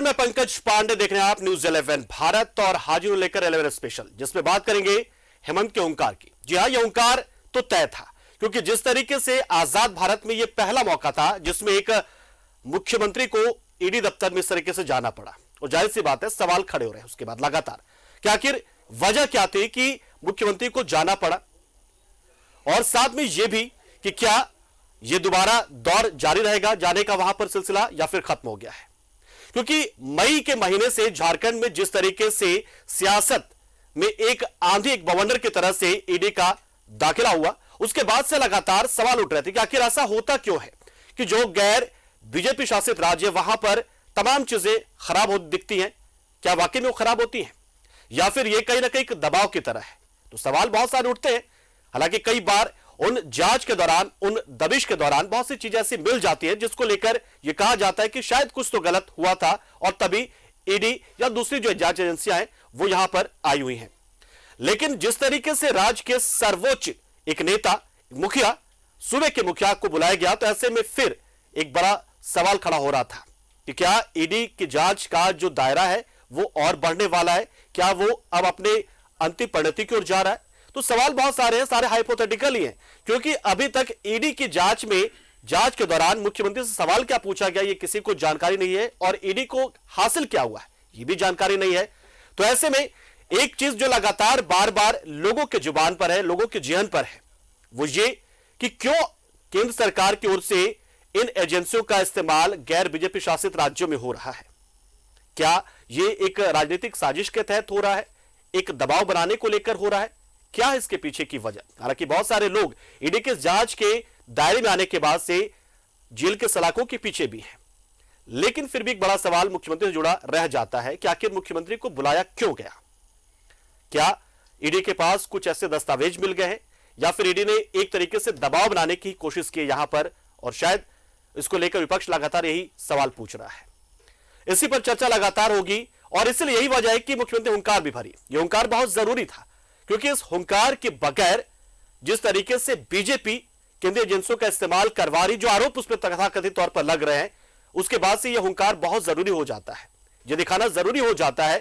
मैं पंकज पांडे, देख रहे हैं आप न्यूज 11 भारत और हाजिर लेकर 11 स्पेशल, जिसमें बात करेंगे हेमंत के ओंकार की। जी हां, यह ओंकार तो तय था, क्योंकि जिस तरीके से आजाद भारत में यह पहला मौका था जिसमें एक मुख्यमंत्री को ईडी दफ्तर में इस तरीके से जाना पड़ा, और जाहिर सी बात है सवाल खड़े हो रहे हैं उसके बाद लगातार कि आखिर वजह क्या थी कि मुख्यमंत्री को जाना पड़ा, और साथ में यह भी कि क्या यह दोबारा दौर जारी रहेगा जाने का वहां पर सिलसिला, या फिर खत्म हो गया है। क्योंकि मई के महीने से झारखंड में जिस तरीके से सियासत में एक आंधी, एक बवंडर की तरह से ईडी का दाखिला हुआ, उसके बाद से लगातार सवाल उठ रहे थे कि आखिर ऐसा होता क्यों है कि जो गैर बीजेपी शासित राज्य वहां पर तमाम चीजें खराब हो दिखती हैं, क्या वाकई में वो खराब होती हैं, या फिर ये कहीं ना कहीं एक दबाव की तरह है। तो सवाल बहुत सारे उठते हैं। हालांकि कई बार उन जांच के दौरान, उन दबिश के दौरान बहुत सी चीजें ऐसी मिल जाती है जिसको लेकर यह कहा जाता है कि शायद कुछ तो गलत हुआ था, और तभी ईडी या दूसरी जो जांच एजेंसियां हैं वो यहां पर आई हुई हैं। लेकिन जिस तरीके से राज्य के सर्वोच्च एक नेता, मुखिया, सूबे के मुखिया को बुलाया गया, तो ऐसे में फिर एक बड़ा सवाल खड़ा हो रहा था कि क्या ईडी की जांच का जो दायरा है वो और बढ़ने वाला है, क्या वो अब अपने अंतिम परिणति की ओर जा रहा है। तो सवाल बहुत सारे हैं, सारे हाइपोथेटिकल ही हैं, क्योंकि अभी तक ईडी की जांच में, जांच के दौरान मुख्यमंत्री से सवाल क्या पूछा गया ये किसी को जानकारी नहीं है, और ईडी को हासिल क्या हुआ है ये भी जानकारी नहीं है। तो ऐसे में एक चीज जो लगातार बार बार लोगों के जुबान पर है, लोगों के जेहन पर है, वो ये कि क्यों केंद्र सरकार की ओर से इन एजेंसियों का इस्तेमाल गैर बीजेपी शासित राज्यों में हो रहा है। क्या ये एक राजनीतिक साजिश के तहत हो रहा है, एक दबाव बनाने को लेकर हो रहा है, क्या है इसके पीछे की वजह। हालांकि बहुत सारे लोग ईडी के जांच के दायरे में आने के बाद से जेल के सलाखों के पीछे भी हैं, लेकिन फिर भी एक बड़ा सवाल मुख्यमंत्री से जुड़ा रह जाता है कि आखिर मुख्यमंत्री को बुलाया क्यों गया। क्या ईडी के पास कुछ ऐसे दस्तावेज मिल गए हैं, या फिर ईडी ने एक तरीके से दबाव बनाने की कोशिश की यहां पर, और शायद इसको लेकर विपक्ष लगातार यही सवाल पूछ रहा है। इसी पर चर्चा लगातार होगी, और इसलिए यही वजह है कि मुख्यमंत्री हुंकार भी भरी। यह हुंकार बहुत जरूरी था, क्योंकि इस हुंकार के बगैर जिस तरीके से बीजेपी केंद्रीय एजेंसियों का इस्तेमाल करवा रही, जो आरोप उस पर तथाकथित तौर पर लग रहे हैं, उसके बाद से यह हुंकार बहुत जरूरी हो जाता है। यह दिखाना जरूरी हो जाता है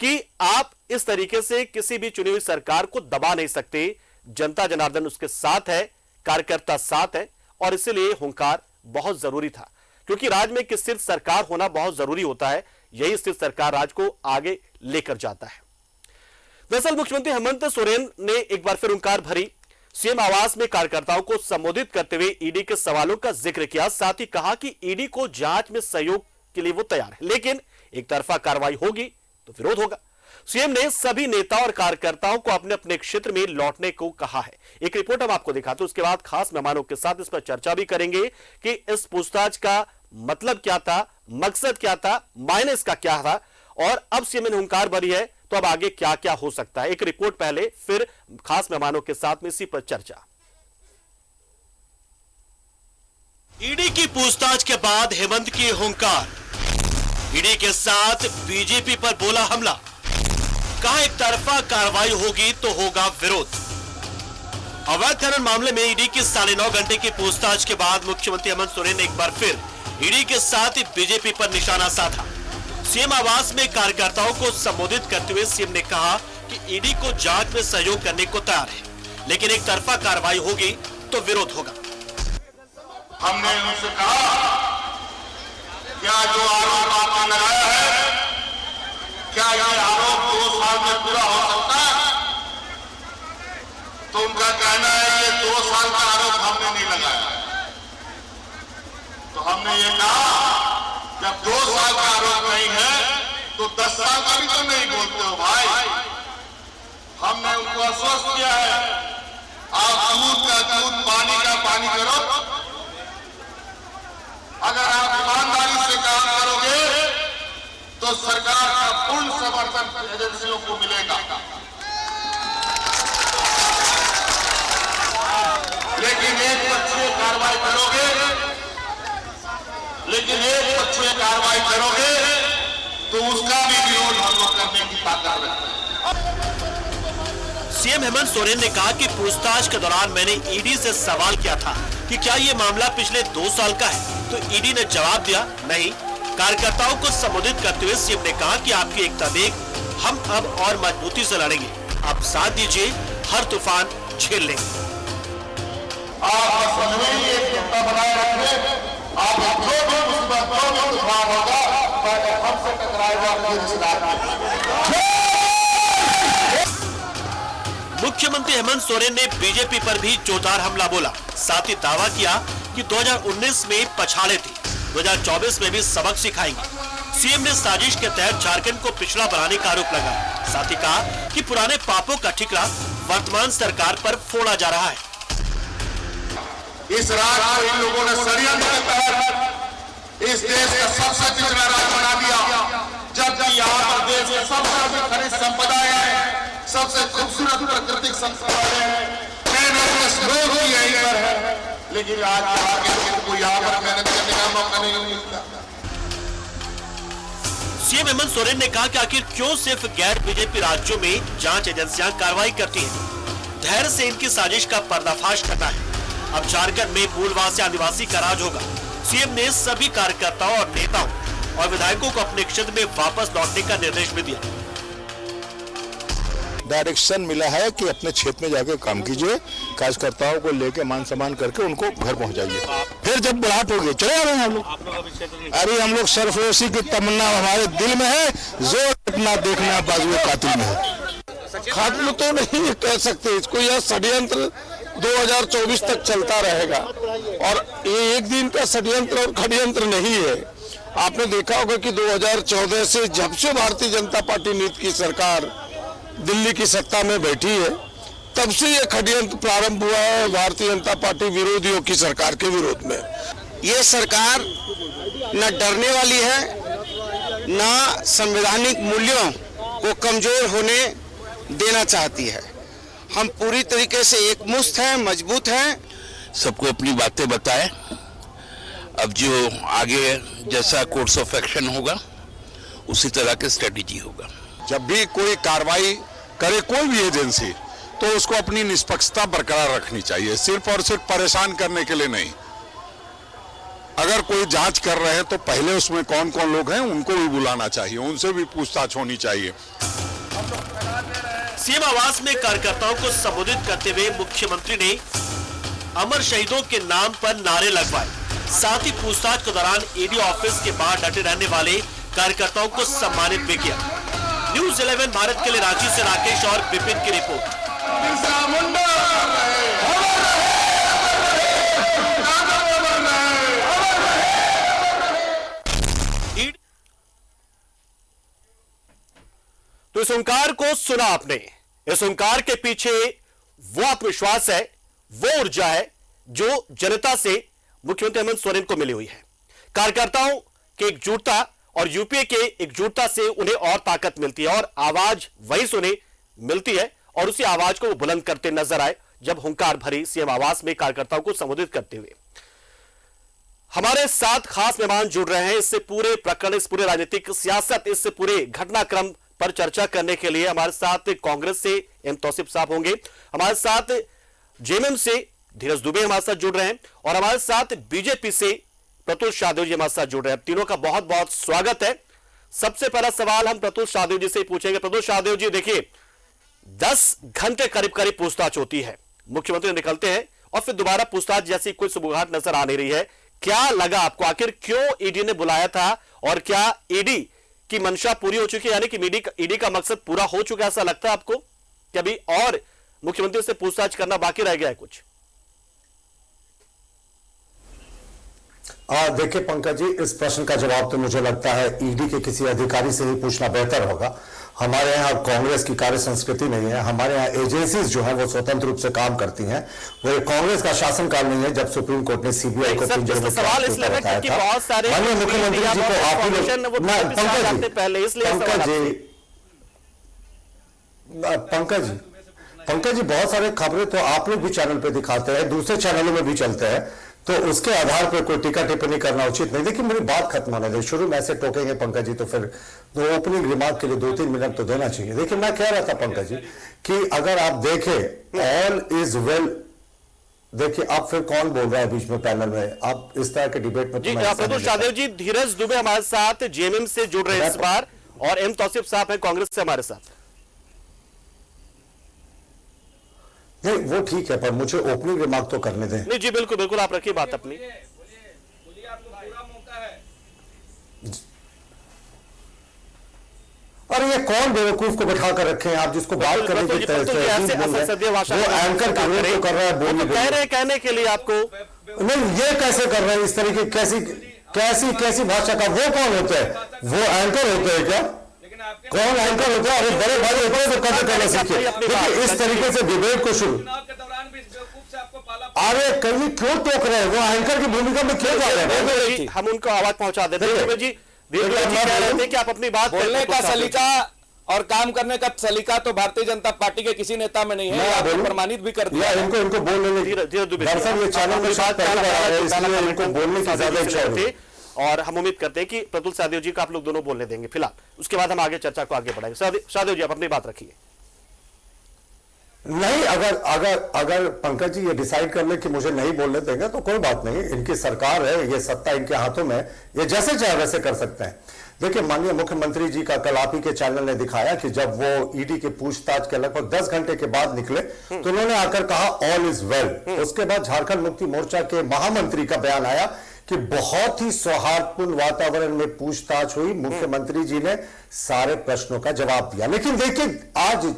कि आप इस तरीके से किसी भी चुनी हुई सरकार को दबा नहीं सकते। जनता जनार्दन उसके साथ है, कार्यकर्ता साथ है, और इसलिए हुंकार बहुत जरूरी था, क्योंकि राज्य में एक स्थिर सरकार होना बहुत जरूरी होता है। यही स्थिर सरकार राज्य को आगे लेकर जाता है। दरअसल मुख्यमंत्री हेमंत सोरेन ने एक बार फिर हुंकार भरी। सीएम आवास में कार्यकर्ताओं को संबोधित करते हुए ईडी के सवालों का जिक्र किया, साथ ही कहा कि ईडी को जांच में सहयोग के लिए वो तैयार है, लेकिन एक तरफा कार्रवाई होगी तो विरोध होगा। सीएम ने सभी नेता और कार्यकर्ताओं को अपने अपने क्षेत्र में लौटने को कहा है। एक रिपोर्ट हम आपको दिखाते हैं, उसके बाद खास मेहमानों के साथ इस पर चर्चा भी करेंगे कि इस पूछताछ का मतलब क्या था, मकसद क्या था, मायने इसका क्या था, और अब सीएम ने हुंकार भरी है तो अब आगे क्या क्या हो सकता है। एक रिपोर्ट पहले, फिर खास मेहमानों के साथ में इसी पर चर्चा। ईडी की पूछताछ के बाद हेमंत की हुंकार, ईडी के साथ बीजेपी पर बोला हमला, कहा एक तरफा कार्रवाई होगी तो होगा विरोध। अवैध खनन मामले में ईडी की 9.5 घंटे की पूछताछ के बाद मुख्यमंत्री हेमंत सोरेन ने एक बार फिर ईडी के साथ बीजेपी पर निशाना साधा। सीएम आवास में कार्यकर्ताओं को संबोधित करते हुए सीएम ने कहा कि ईडी को जांच में सहयोग करने को तैयार है, लेकिन एक तरफा कार्रवाई होगी तो विरोध होगा। हमने उनसे कहा क्या जो आरोप आपने लगाया है, क्या यह आरोप 2 साल में पूरा हो सकता है? तो उनका कहना है ये 2 साल का आरोप हमने नहीं लगाया। तो हमने ये कहा जब 2 साल का आरोप नहीं है तो 10 साल का भी तो नहीं बोलते हो भाई। हमने उनको आश्वस्त किया है, आप दूध का दूध, पानी का पानी करो। अगर आप ईमानदारी से काम करोगे तो सरकार का पूर्ण समर्थन एजेंसियों को मिलेगा, लेकिन एक पक्षीय कार्रवाई करोगे, तो उसका भी विरोध हम लोग करने की ताकत रखते हैं। सीएम हेमंत सोरेन ने कहा कि पूछताछ के दौरान मैंने ईडी से सवाल किया था कि क्या ये मामला पिछले 2 साल का है, तो ईडी ने जवाब दिया नहीं, कार्यकर्ताओं को संबोधित करते हुए सीएम ने कहा कि आपकी एकता देख हम अब और मजबूती से लड़ेंगे। आप साथ दीजिए, हर तूफान झेल लेंगे। आप सच में ही एकता बनाए रखिए। आप जो भी मुसीबत, जो भी तूफान होगा, हमसे टकराएगा। मुख्यमंत्री हेमंत सोरेन ने बीजेपी पर भी जोरदार हमला बोला। साथ ही दावा किया कि 2019 में पछाड़े थे, 2024 में भी सबक सिखाएंगे। सीएम ने साजिश के तहत झारखंड को पिछड़ा बनाने का आरोप लगाया। साथ ही कहा कि पुराने पापों का ठिकरा वर्तमान सरकार पर फोड़ा जा रहा है। इस राज्य को इन लोगों ने षड्यंत्र के तहत इस देश का सबसे पिछड़ा राज्य बना दिया, जबकि यहाँ पर देश के सबसे अधिक खनिज संपदा है, सबसे खूबसूरत प्राकृतिक संसाधन है, लोग ही यहीं पर है, लेकिन आज को यहाँ पर मेहनत करने का मौका नहीं मिलता। सीएम हेमंत सोरेन ने कहा कि आखिर क्यों सिर्फ गैर बीजेपी राज्यों में जांच एजेंसियां कार्रवाई करती हैं? धैर्य से इनकी साजिश का पर्दाफाश करना है। अब झारखंड में मूलवासी आदिवासी का राज होगा। सीएम ने सभी कार्यकर्ताओं और नेताओं और विधायकों को अपने क्षेत्र में वापस लौटने का निर्देश भी दिया। डायरेक्शन मिला है कि अपने क्षेत्र में जाकर काम कीजिए, कार्यकर्ताओं को लेकर मान सम्मान करके उनको घर पहुंचाइए। फिर जब बुढ़ाप होगी चले आ रहे हैं हम लोग। अरे हम लोग सरफरोशी की तमन्ना हमारे दिल में है, जोर अपना देखना बाजुए कातिल में है। खत्म तो नहीं कह सकते इसको, यह षड्यंत्र 2024 तक चलता रहेगा और ये एक दिन का षड्यंत्र और खड्यंत्र नहीं है। आपने देखा होगा कि 2014 से जब से भारतीय जनता पार्टी नीति की सरकार दिल्ली की सत्ता में बैठी है, तब से ये षड्यंत्र प्रारंभ हुआ है भारतीय जनता पार्टी विरोधियों की सरकार के विरोध में। ये सरकार न डरने वाली है, न संवैधानिक मूल्यों को कमजोर होने देना चाहती है। हम पूरी तरीके से एकमुश्त हैं, मजबूत हैं। सबको अपनी बातें बताएं। अब जो आगे जैसा कोर्स ऑफ एक्शन होगा उसी तरह की स्ट्रेटेजी होगा। जब भी कोई कार्रवाई करे कोई भी एजेंसी, तो उसको अपनी निष्पक्षता बरकरार रखनी चाहिए, सिर्फ और सिर्फ परेशान करने के लिए नहीं। अगर कोई जांच कर रहे हैं तो पहले उसमें कौन कौन लोग हैं उनको भी बुलाना चाहिए, उनसे भी पूछताछ होनी चाहिए। सीएम आवास में कार्यकर्ताओं को संबोधित करते हुए मुख्यमंत्री ने अमर शहीदों के नाम पर नारे लगवाए। साथ ही पूछताछ के दौरान ईडी ऑफिस के बाहर डटे रहने वाले कार्यकर्ताओं को सम्मानित भी किया। न्यूज़ 11 भारत के लिए रांची से राकेश और विपिन की रिपोर्ट। तो इस ओंकार को सुना आपने। इस ओंकार के पीछे वो आत्मविश्वास है, वो ऊर्जा है जो जनता से मुख्यमंत्री हेमंत सोरेन को मिली हुई है। कार्यकर्ताओं की एकजुटता और यूपीए के एकजुटता से उन्हें और ताकत मिलती है और आवाज वही सुने मिलती है और उसी आवाज को वो बुलंद करते नजर आए जब हुंकार भरी सीएम आवास में कार्यकर्ताओं को संबोधित करते हुए। हमारे साथ खास मेहमान जुड़ रहे हैं इससे पूरे प्रकरण, इस पूरे राजनीतिक सियासत, इस पूरे घटनाक्रम पर चर्चा करने के लिए हमारे साथ कांग्रेस से एम तौसीफ साहब होंगे, हमारे साथ जेएमएम से धीरज दुबे हमारे साथ जुड़ रहे हैं और हमारे साथ बीजेपी से प्रतुल शाहदेव जी हमारे साथ जुड़ रहे हैं। तीनों का बहुत बहुत स्वागत है। सबसे पहला सवाल हम प्रतुल शाहदेव जी से पूछेंगे। प्रतुल शाहदेव जी, देखिए 10 घंटे करीब करीब पूछताछ होती है, मुख्यमंत्री निकलते हैं और फिर दोबारा पूछताछ जैसी कोई सुबुगाहट नजर आ नहीं रही है। क्या लगा आपको, आखिर क्यों ईडी ने बुलाया था और क्या ईडी की मंशा पूरी हो चुकी है, यानी कि ईडी का मकसद पूरा हो चुका है, ऐसा लगता है आपको कि अभी और मुख्यमंत्री से पूछताछ करना बाकी रह गया है कुछ? देखिए पंकज जी, इस प्रश्न का जवाब तो मुझे लगता है ईडी के किसी अधिकारी से ही पूछना बेहतर होगा। हमारे यहाँ कांग्रेस की कार्य संस्कृति नहीं है। हमारे यहाँ एजेंसीज जो है वो स्वतंत्र रूप से काम करती हैं। वो कांग्रेस का शासनकाल नहीं है जब सुप्रीम कोर्ट ने सीबीआई को सवाल इसलिए बताया था। बहुत सारे मुख्यमंत्री जी को पंकज जी बहुत सारे खबरें तो आप लोग भी चैनल पे दिखाते हैं, दूसरे चैनलों में भी चलते हैं, तो उसके आधार पर कोई टीका टिप्पणी करना उचित नहीं। देखिए मेरी बात खत्म होने दे, शुरू में ऐसे टोकेंगे पंकज जी तो फिर ओपनिंग रिमार्क के लिए 2-3 मिनट तो देना चाहिए। देखिए मैं कह रहा था पंकज जी कि अगर आप देखें ऑल इज वेल देखिए अब फिर कौन बोल रहा है बीच में पैनल में? आप इस तरह के डिबेट में जी प्रतुल शाहदेव जी, धीरज दुबे हमारे साथ जेएमएम से जुड़ रहे हैं इस बार, और एम तौसीफ साहब हैं कांग्रेस से हमारे साथ। नहीं वो ठीक है, पर मुझे ओपनिंग रिमार्क तो करने दें। नहीं जी बिल्कुल बिल्कुल, आप रखिए बात अपनी। अरे ये कौन बेवकूफ को बैठा कर रखे हैं आप, जिसको बात करने की तरह से वो एंकर का रोल तो कर रहा है, बोल कह रहे हैं कहने के लिए आपको। नहीं ये कैसे कर रहे हैं इस तरीके, कैसी भाषा का? वो कौन होते हैं? वो एंकर होते हैं क्या? कौन एंकर होता है? अरे बड़े भाई होते हैं तो कदर करना सीखिए। देखिए इस तरीके से डिबेट को शुरू, अरे कहीं क्यों टोक रहे हैं? वो एंकर की भूमिका में क्यों जा रहे हैं? हम उनको आवाज पहुंचा देते हैं। जी कह रहे थे कि आप अपनी बात बोलने का सलीका और काम करने का सलीका तो भारतीय जनता पार्टी के किसी नेता में नहीं है, आपको प्रमाणित भी कर दिया। इनको बोलने दरअसल ये चैनल में बात कर रहा है, इसलिए इनको बोलने की ज्यादा इच्छा है। और हम उम्मीद करते हैं कि प्रतुल शाहदेव जी को आप लोग दोनों बोलने देंगे फिलहाल, उसके बाद हम आगे चर्चा को आगे बढ़ाएंगे। शाहदेव जी आप अपनी बात रखिए। नहीं, अगर पंकज जी ये डिसाइड कर ले कि मुझे नहीं बोलने देंगे तो कोई बात नहीं, इनकी सरकार है, ये सत्ता इनके हाथों में, ये जैसे चाहे वैसे कर सकते हैं। देखिए माननीय मुख्यमंत्री जी का कल आप ही के चैनल ने दिखाया कि जब वो ईडी की पूछताछ के लगभग 10 घंटे के बाद निकले तो उन्होंने आकर कहा ऑल इज वेल। उसके बाद झारखंड मुक्ति मोर्चा के महामंत्री का बयान आया कि बहुत ही सौहार्दपूर्ण वातावरण में पूछताछ हुई, मुख्यमंत्री जी ने सारे प्रश्नों का जवाब दिया। लेकिन देखिए आज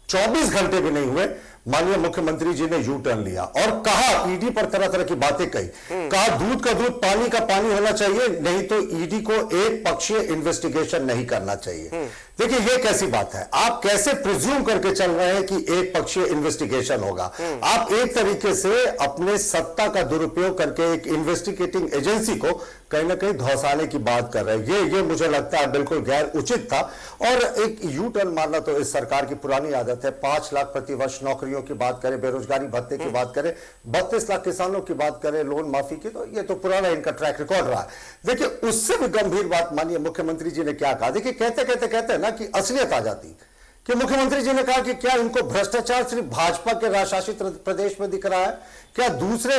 24 घंटे भी नहीं हुए, माननीय मुख्यमंत्री जी ने यू टर्न लिया और कहा, ईडी पर तरह तरह की बातें कही, कहा दूध का दूध पानी का पानी होना चाहिए, नहीं तो ईडी को एक पक्षीय इन्वेस्टिगेशन नहीं करना चाहिए। देखिए ये कैसी बात है? आप कैसे प्रिज्यूम करके चल रहे हैं कि एक पक्षीय इन्वेस्टिगेशन होगा? आप एक तरीके से अपने सत्ता का दुरुपयोग करके एक इन्वेस्टिगेटिंग एजेंसी को कहीं ना कहीं धौसाने की बात कर रहे हैं। ये मुझे लगता है बिल्कुल गैर उचित था। और एक यू टर्न मारना तो इस सरकार की पुरानी आदत है। 5 लाख प्रतिवर्ष नौकरियों की बात करें, बेरोजगारी भत्ते की बात करें, 32 लाख किसानों की बात करें, लोन माफी की, तो ये तो पुराना इनका ट्रैक रिकॉर्ड रहा है। देखिए उससे भी गंभीर बात माननीय मुख्यमंत्री जी ने क्या कहा। देखिए कहते हैं ना कि असलियत आ जाती कि मुख्यमंत्री जी ने कहा कि क्या इनको भ्रष्टाचार सिर्फ भाजपा के राज शासित प्रदेश में दिख रहा है? क्या दूसरे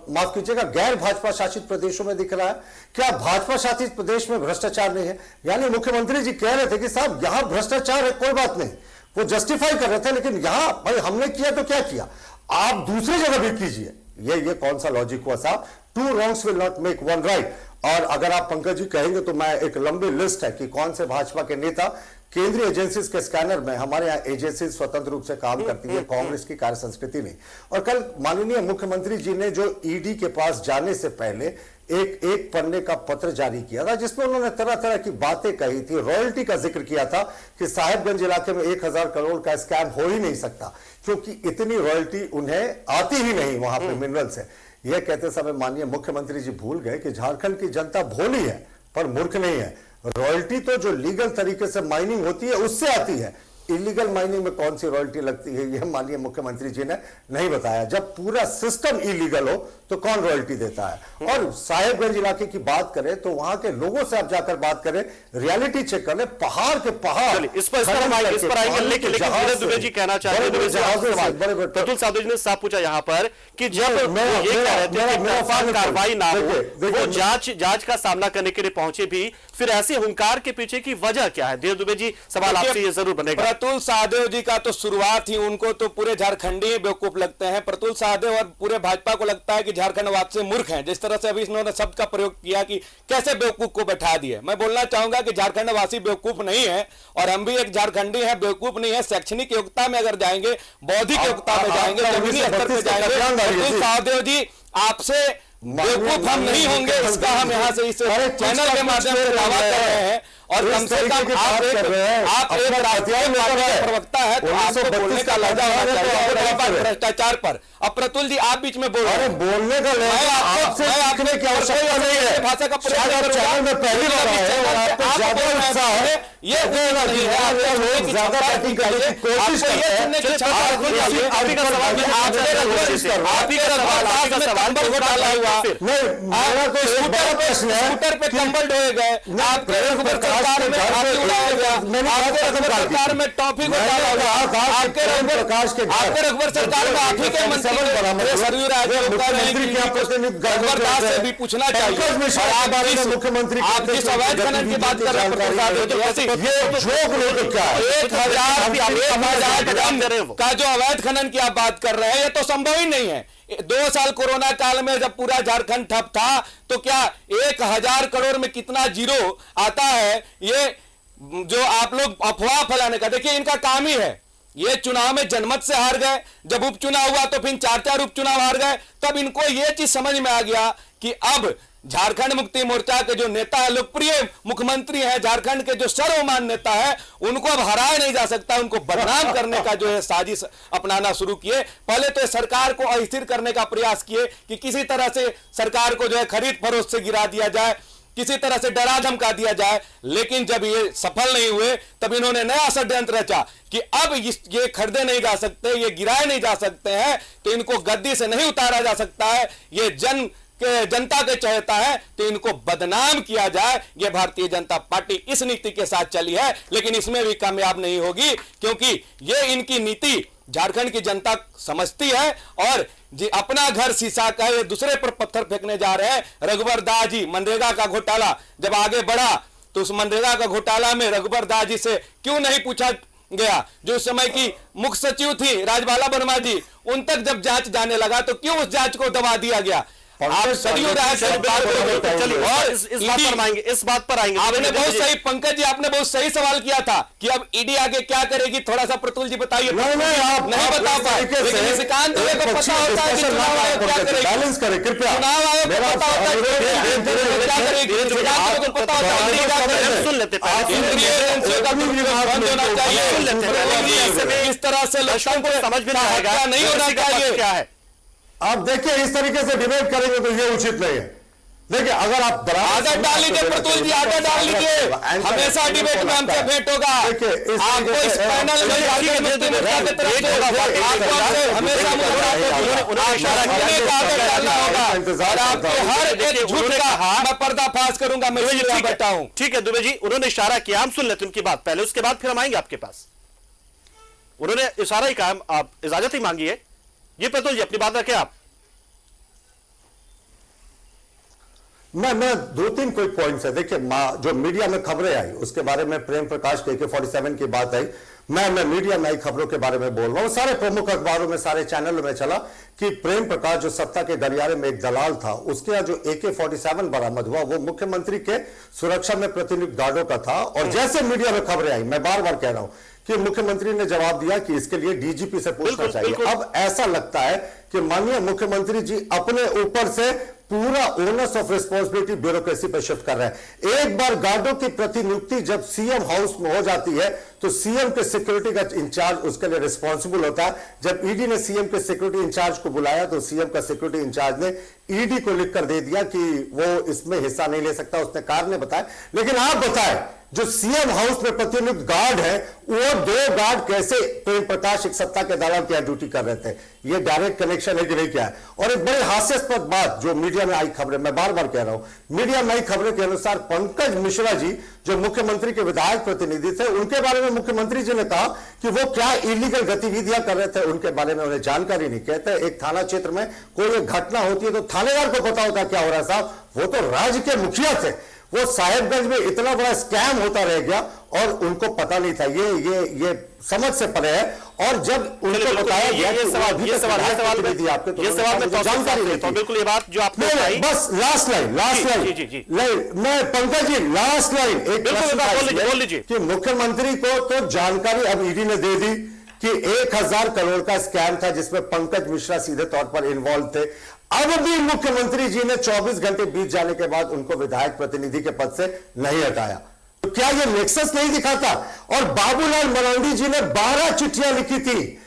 माफ कीजिएगा गैर भाजपा शासित प्रदेशों में दिख रहा है? क्या भाजपा शासित प्रदेश में भ्रष्टाचार नहीं है? यानी मुख्यमंत्री जी कह रहे थे कि साहब यहां भ्रष्टाचार है, कोई बात नहीं, वो जस्टिफाई कर रहे थे, लेकिन यहां भाई हमने किया तो क्या किया, आप दूसरी जगह भी कीजिए। ये कौन सा लॉजिक हुआ साहब? 2 wrongs will not make 1 right। और अगर आप पंकज जी कहेंगे तो मैं एक लंबी लिस्ट है कि कौन से भाजपा के नेता केंद्रीय एजेंसीज के स्कैनर में, हमारे यहाँ एजेंसीज स्वतंत्र रूप से काम करती है, कांग्रेस की कार्य संस्कृति नहीं। और कल माननीय मुख्यमंत्री जी ने जो ईडी के पास जाने से पहले एक पन्ने का पत्र जारी किया था जिसमें उन्होंने तरह तरह की बातें कही थी, रॉयल्टी का जिक्र किया था कि साहिबगंज इलाके में 1000 करोड़ का स्कैम हो ही नहीं सकता क्योंकि इतनी रॉयल्टी उन्हें आती ही नहीं वहां पे मिनरल से। यह कहते समय माननीय मुख्यमंत्री जी भूल गए कि झारखंड की जनता भोली है पर मूर्ख नहीं है। रॉयल्टी तो जो लीगल तरीके से माइनिंग होती है उससे आती है, इलीगल माइनिंग में कौन सी रॉयल्टी लगती है यह माननीय मुख्यमंत्री जी ने नहीं बताया। जब पूरा सिस्टम इलीगल हो तो कौन रॉयल्टी देता है? और साहिबगंज इलाके की बात करें तो वहां के लोगों से आप जाकर बात करें, रियलिटी चेक कर ले, पहाड़ के पहाड़। इस पर आएंगे, लेकिन धीरज दुबे जी कहना चाहते हैं, प्रतुल शाहदेव जी ने साफ पूछा यहाँ पर कि जब ये कह रहे थे कार्रवाई ना हो, वो जांच का सामना करने के लिए पहुंचे भी, फिर ऐसे हुंकार के पीछे की वजह क्या है? धीरज दुबे जी सवाल आपसे ये जरूर बनेगा। प्रतुल शाहदेव जी का तो शुरुआत ही, उनको तो पूरे झारखंडी बेवकूफ लगते हैं। प्रतुल शाहदेव और पूरे भाजपा को लगता है कि झारखंड वासी मूर्ख हैं। जिस तरह से अभी इन्होंने शब्द का प्रयोग किया कि कैसे बेवकूफ को बैठा दिए, मैं बोलना चाहूंगा कि झारखंड वासी बेवकूफ नहीं है और हम भी एक झारखंडी हैं, बेवकूफ नहीं है। शैक्षणिक योग्यता में अगर जाएंगे, बौद्धिक योग्यता में जाएंगे, जमीनी स्तर पर जाएंगे, प्रतुल शाहदेव जी आपसे बेवकूफ हम नहीं होंगे, इसका हम यहाँ से इस चैनल के माध्यम से दावा कर रहे हैं। और कम से कम आप एक राष्ट्रीय प्रवक्ता है तो आपको बोलने का लहजा होना चाहिए भ्रष्टाचार पर। अब प्रतुल जी आप बीच में बोल रहे हैं, बोलने का लहजा आपसे सीखने की आवश्यकता नहीं है। भाषा का प्रयोग चैनल में पहली बार आए हैं और आपको ज्यादा उत्साह है, ये नहीं है। आपको लोग ज्यादा बैटिंग करने की कोशिश करते हैं। आप ही का सवाल घोटाला हुआ नहीं, मेरा तो स्कूटर पे कंबल ढोए गए, आप मैंने आपके कहा रघुवर सरकार में टॉफी को डाला हुआ, आपके रघुवर सरकार में आप ही के मंत्री सरयू राजे रघुवर दास से भी पूछना चाहिए। मुख्यमंत्री आप जिस अवैध खनन की बात कर रहे हैं, ये जोक लोग क्या है? 1000 का जो अवैध खनन की आप बात कर रहे हैं, ये तो संभव ही नहीं है। 2 साल कोरोना काल में जब पूरा झारखंड ठप था, तो क्या 1000 करोड़ में कितना जीरो आता है? ये जो आप लोग अफवाह फैलाने का, देखिए इनका काम ही है। ये चुनाव में जनमत से हार गए, जब उपचुनाव हुआ तो फिर 4 उपचुनाव हार गए, तब इनको ये चीज समझ में आ गया कि अब झारखंड मुक्ति मोर्चा के जो नेता है, लोकप्रिय मुख्यमंत्री है, झारखंड के जो सर्वमान्य नेता है, उनको अब हराया नहीं जा सकता। उनको बदनाम करने का जो है साजिश अपनाना शुरू किए। पहले तो सरकार को अस्थिर करने का प्रयास किए कि किसी तरह से सरकार को जो है खरीद फरोख्त से गिरा दिया जाए, किसी तरह से डरा धमका दिया जाए। लेकिन जब ये सफल नहीं हुए, तब इन्होंने नया षड्यंत्र रचा कि अब ये खरीदे नहीं जा सकते, ये गिराए नहीं जा सकते हैं, तो इनको गद्दी से नहीं उतारा जा सकता है। ये जनता के चहेता है, तो इनको बदनाम किया जाए। ये भारतीय जनता पार्टी इस नीति के साथ चली है, लेकिन इसमें भी कामयाब नहीं होगी, क्योंकि ये इनकी नीति झारखंड की जनता समझती है और अपना घर शीशा का ये दूसरे पर पत्थर फेंकने जा रहे हैं। रघुवर दास जी, मनरेगा का घोटाला जब आगे बढ़ा, तो उस मनरेगा का घोटाला में रघुवर दास जी से क्यों नहीं पूछा गया? जो उस समय की मुख्य सचिव थी राजबाला वर्मा जी, उन तक जब जांच जाने लगा, तो क्यों उस जांच को दबा दिया गया? आप सरयू राजे और इस बात पर आएंगे। आपने बहुत सही, पंकज जी आपने बहुत सही सवाल किया था कि अब ईडी आगे क्या करेगी। थोड़ा सा प्रतुल जी बताइए। नहीं बता पाए, लेकिन निशिकांत दुबे को पता होता है कि चुनाव आयोग क्या करेगी। बैलेंस करें कृपया। चुनाव आयोग को पता होता है क्या करेगी, निशिकांत को पता होता है। सुन लेते इस तरह से लोगों को समझ में आएगा नहीं होना चाहिए। क्या है आप देखिए, इस तरीके से डिबेट करेंगे तो ये उचित नहीं है। देखिए, अगर आप आदत डाल लीजिए प्रतुल जी, आदत डाल लीजिए, हमेशा डिबेट में हमसे भेंट होगा। आपको इस पैनल में हर एक झूठ का मैं पर्दाफाश करूंगा। मैं बैठा हूं। ठीक है दुबे जी, उन्होंने इशारा किया, हम सुन लेते उनकी बात पहले, उसके बाद फिर हम आएंगे आपके पास। उन्होंने इशारा ही कहा, आप इजाजत ही मांगी है। ये प्रतुल जी अपनी बात रखें आप। मैं 2-3 कोई पॉइंट्स है। देखिए, जो मीडिया में खबरें आई उसके बारे में, प्रेम प्रकाश के AK-47 की बात आई, मैं मीडिया में आई खबरों के बारे में बोल रहा हूं। सारे प्रमुख अखबारों में, सारे चैनलों में चला कि प्रेम प्रकाश जो सत्ता के गलियारे में एक दलाल था, उसके यहाँ जो AK-47 बरामद हुआ वो मुख्यमंत्री के सुरक्षा में प्रतिनियुक्त गार्डों का था। और जैसे मीडिया में खबरें आई, मैं बार बार कह रहा हूं कि मुख्यमंत्री ने जवाब दिया कि इसके लिए डीजीपी से पूछना चाहिए। अब ऐसा लगता है कि माननीय मुख्यमंत्री जी अपने ऊपर से पूरा ओनर्स ऑफ रिस्पॉन्सिबिलिटी ब्यूरोक्रेसी पर शिफ्ट कर रहे हैं। एक बार गार्डों की प्रतिनियुक्ति जब सीएम हाउस में हो जाती है, तो सीएम के सिक्योरिटी का इंचार्ज उसके लिए रिस्पॉन्सिबल होता है। जब ईडी ने सीएम के सिक्योरिटी इंचार्ज को बुलाया, तो सीएम का सिक्योरिटी इंचार्ज ने ईडी को लिखकर दे दिया कि वो इसमें हिस्सा नहीं ले सकता, उसने कारण बताया। लेकिन आप बताएं, जो सीएम हाउस में प्रतिनियुक्त गार्ड है, वो 2 गार्ड कैसे प्रेम प्रकाश एक सत्ता के दलाल की ड्यूटी कर रहे थे? ये डायरेक्ट कनेक्शन है कि नहीं? क्या है? और एक बड़ी हास्यास्पद बात जो मीडिया में आई खबरें, मैं बार बार कह रहा हूं, मीडिया में आई खबरों के अनुसार पंकज मिश्रा जी जो मुख्यमंत्री के विधायक प्रतिनिधि थे, उनके बारे में मुख्यमंत्री जी ने कहा कि वो क्या इलीगल गतिविधियां कर रहे थे, उनके बारे में उन्हें जानकारी नहीं। कहते एक थाना क्षेत्र में कोई एक घटना होती है तो थानेदार को पता होता क्या हो रहा है। साहब, वो तो राज्य के मुखिया थे, वो साहेबगंज में इतना बड़ा स्कैम होता रह गया और उनको पता नहीं था। ये समझ से परे है। और जब उनको बताया गया ये सवाल में जानकारी नहीं, तो बिल्कुल ये बात जो आपने बस लास्ट लाइन मैं पंकज जी लास्ट लाइन एक बोल लीजिए कि मुख्यमंत्री को तो जानकारी अब ईडी ने दे दी कि 1000 करोड़ का स्कैम था जिसमें पंकज मिश्रा सीधे तौर पर इन्वॉल्व थे। अब भी मुख्यमंत्री जी ने 24 घंटे बीत जाने के बाद उनको विधायक प्रतिनिधि के पद से नहीं हटाया। तो क्या ये नेक्सस नहीं दिखाता? और बाबूलाल मरांडी जी ने 12 चिट्ठियां लिखी थी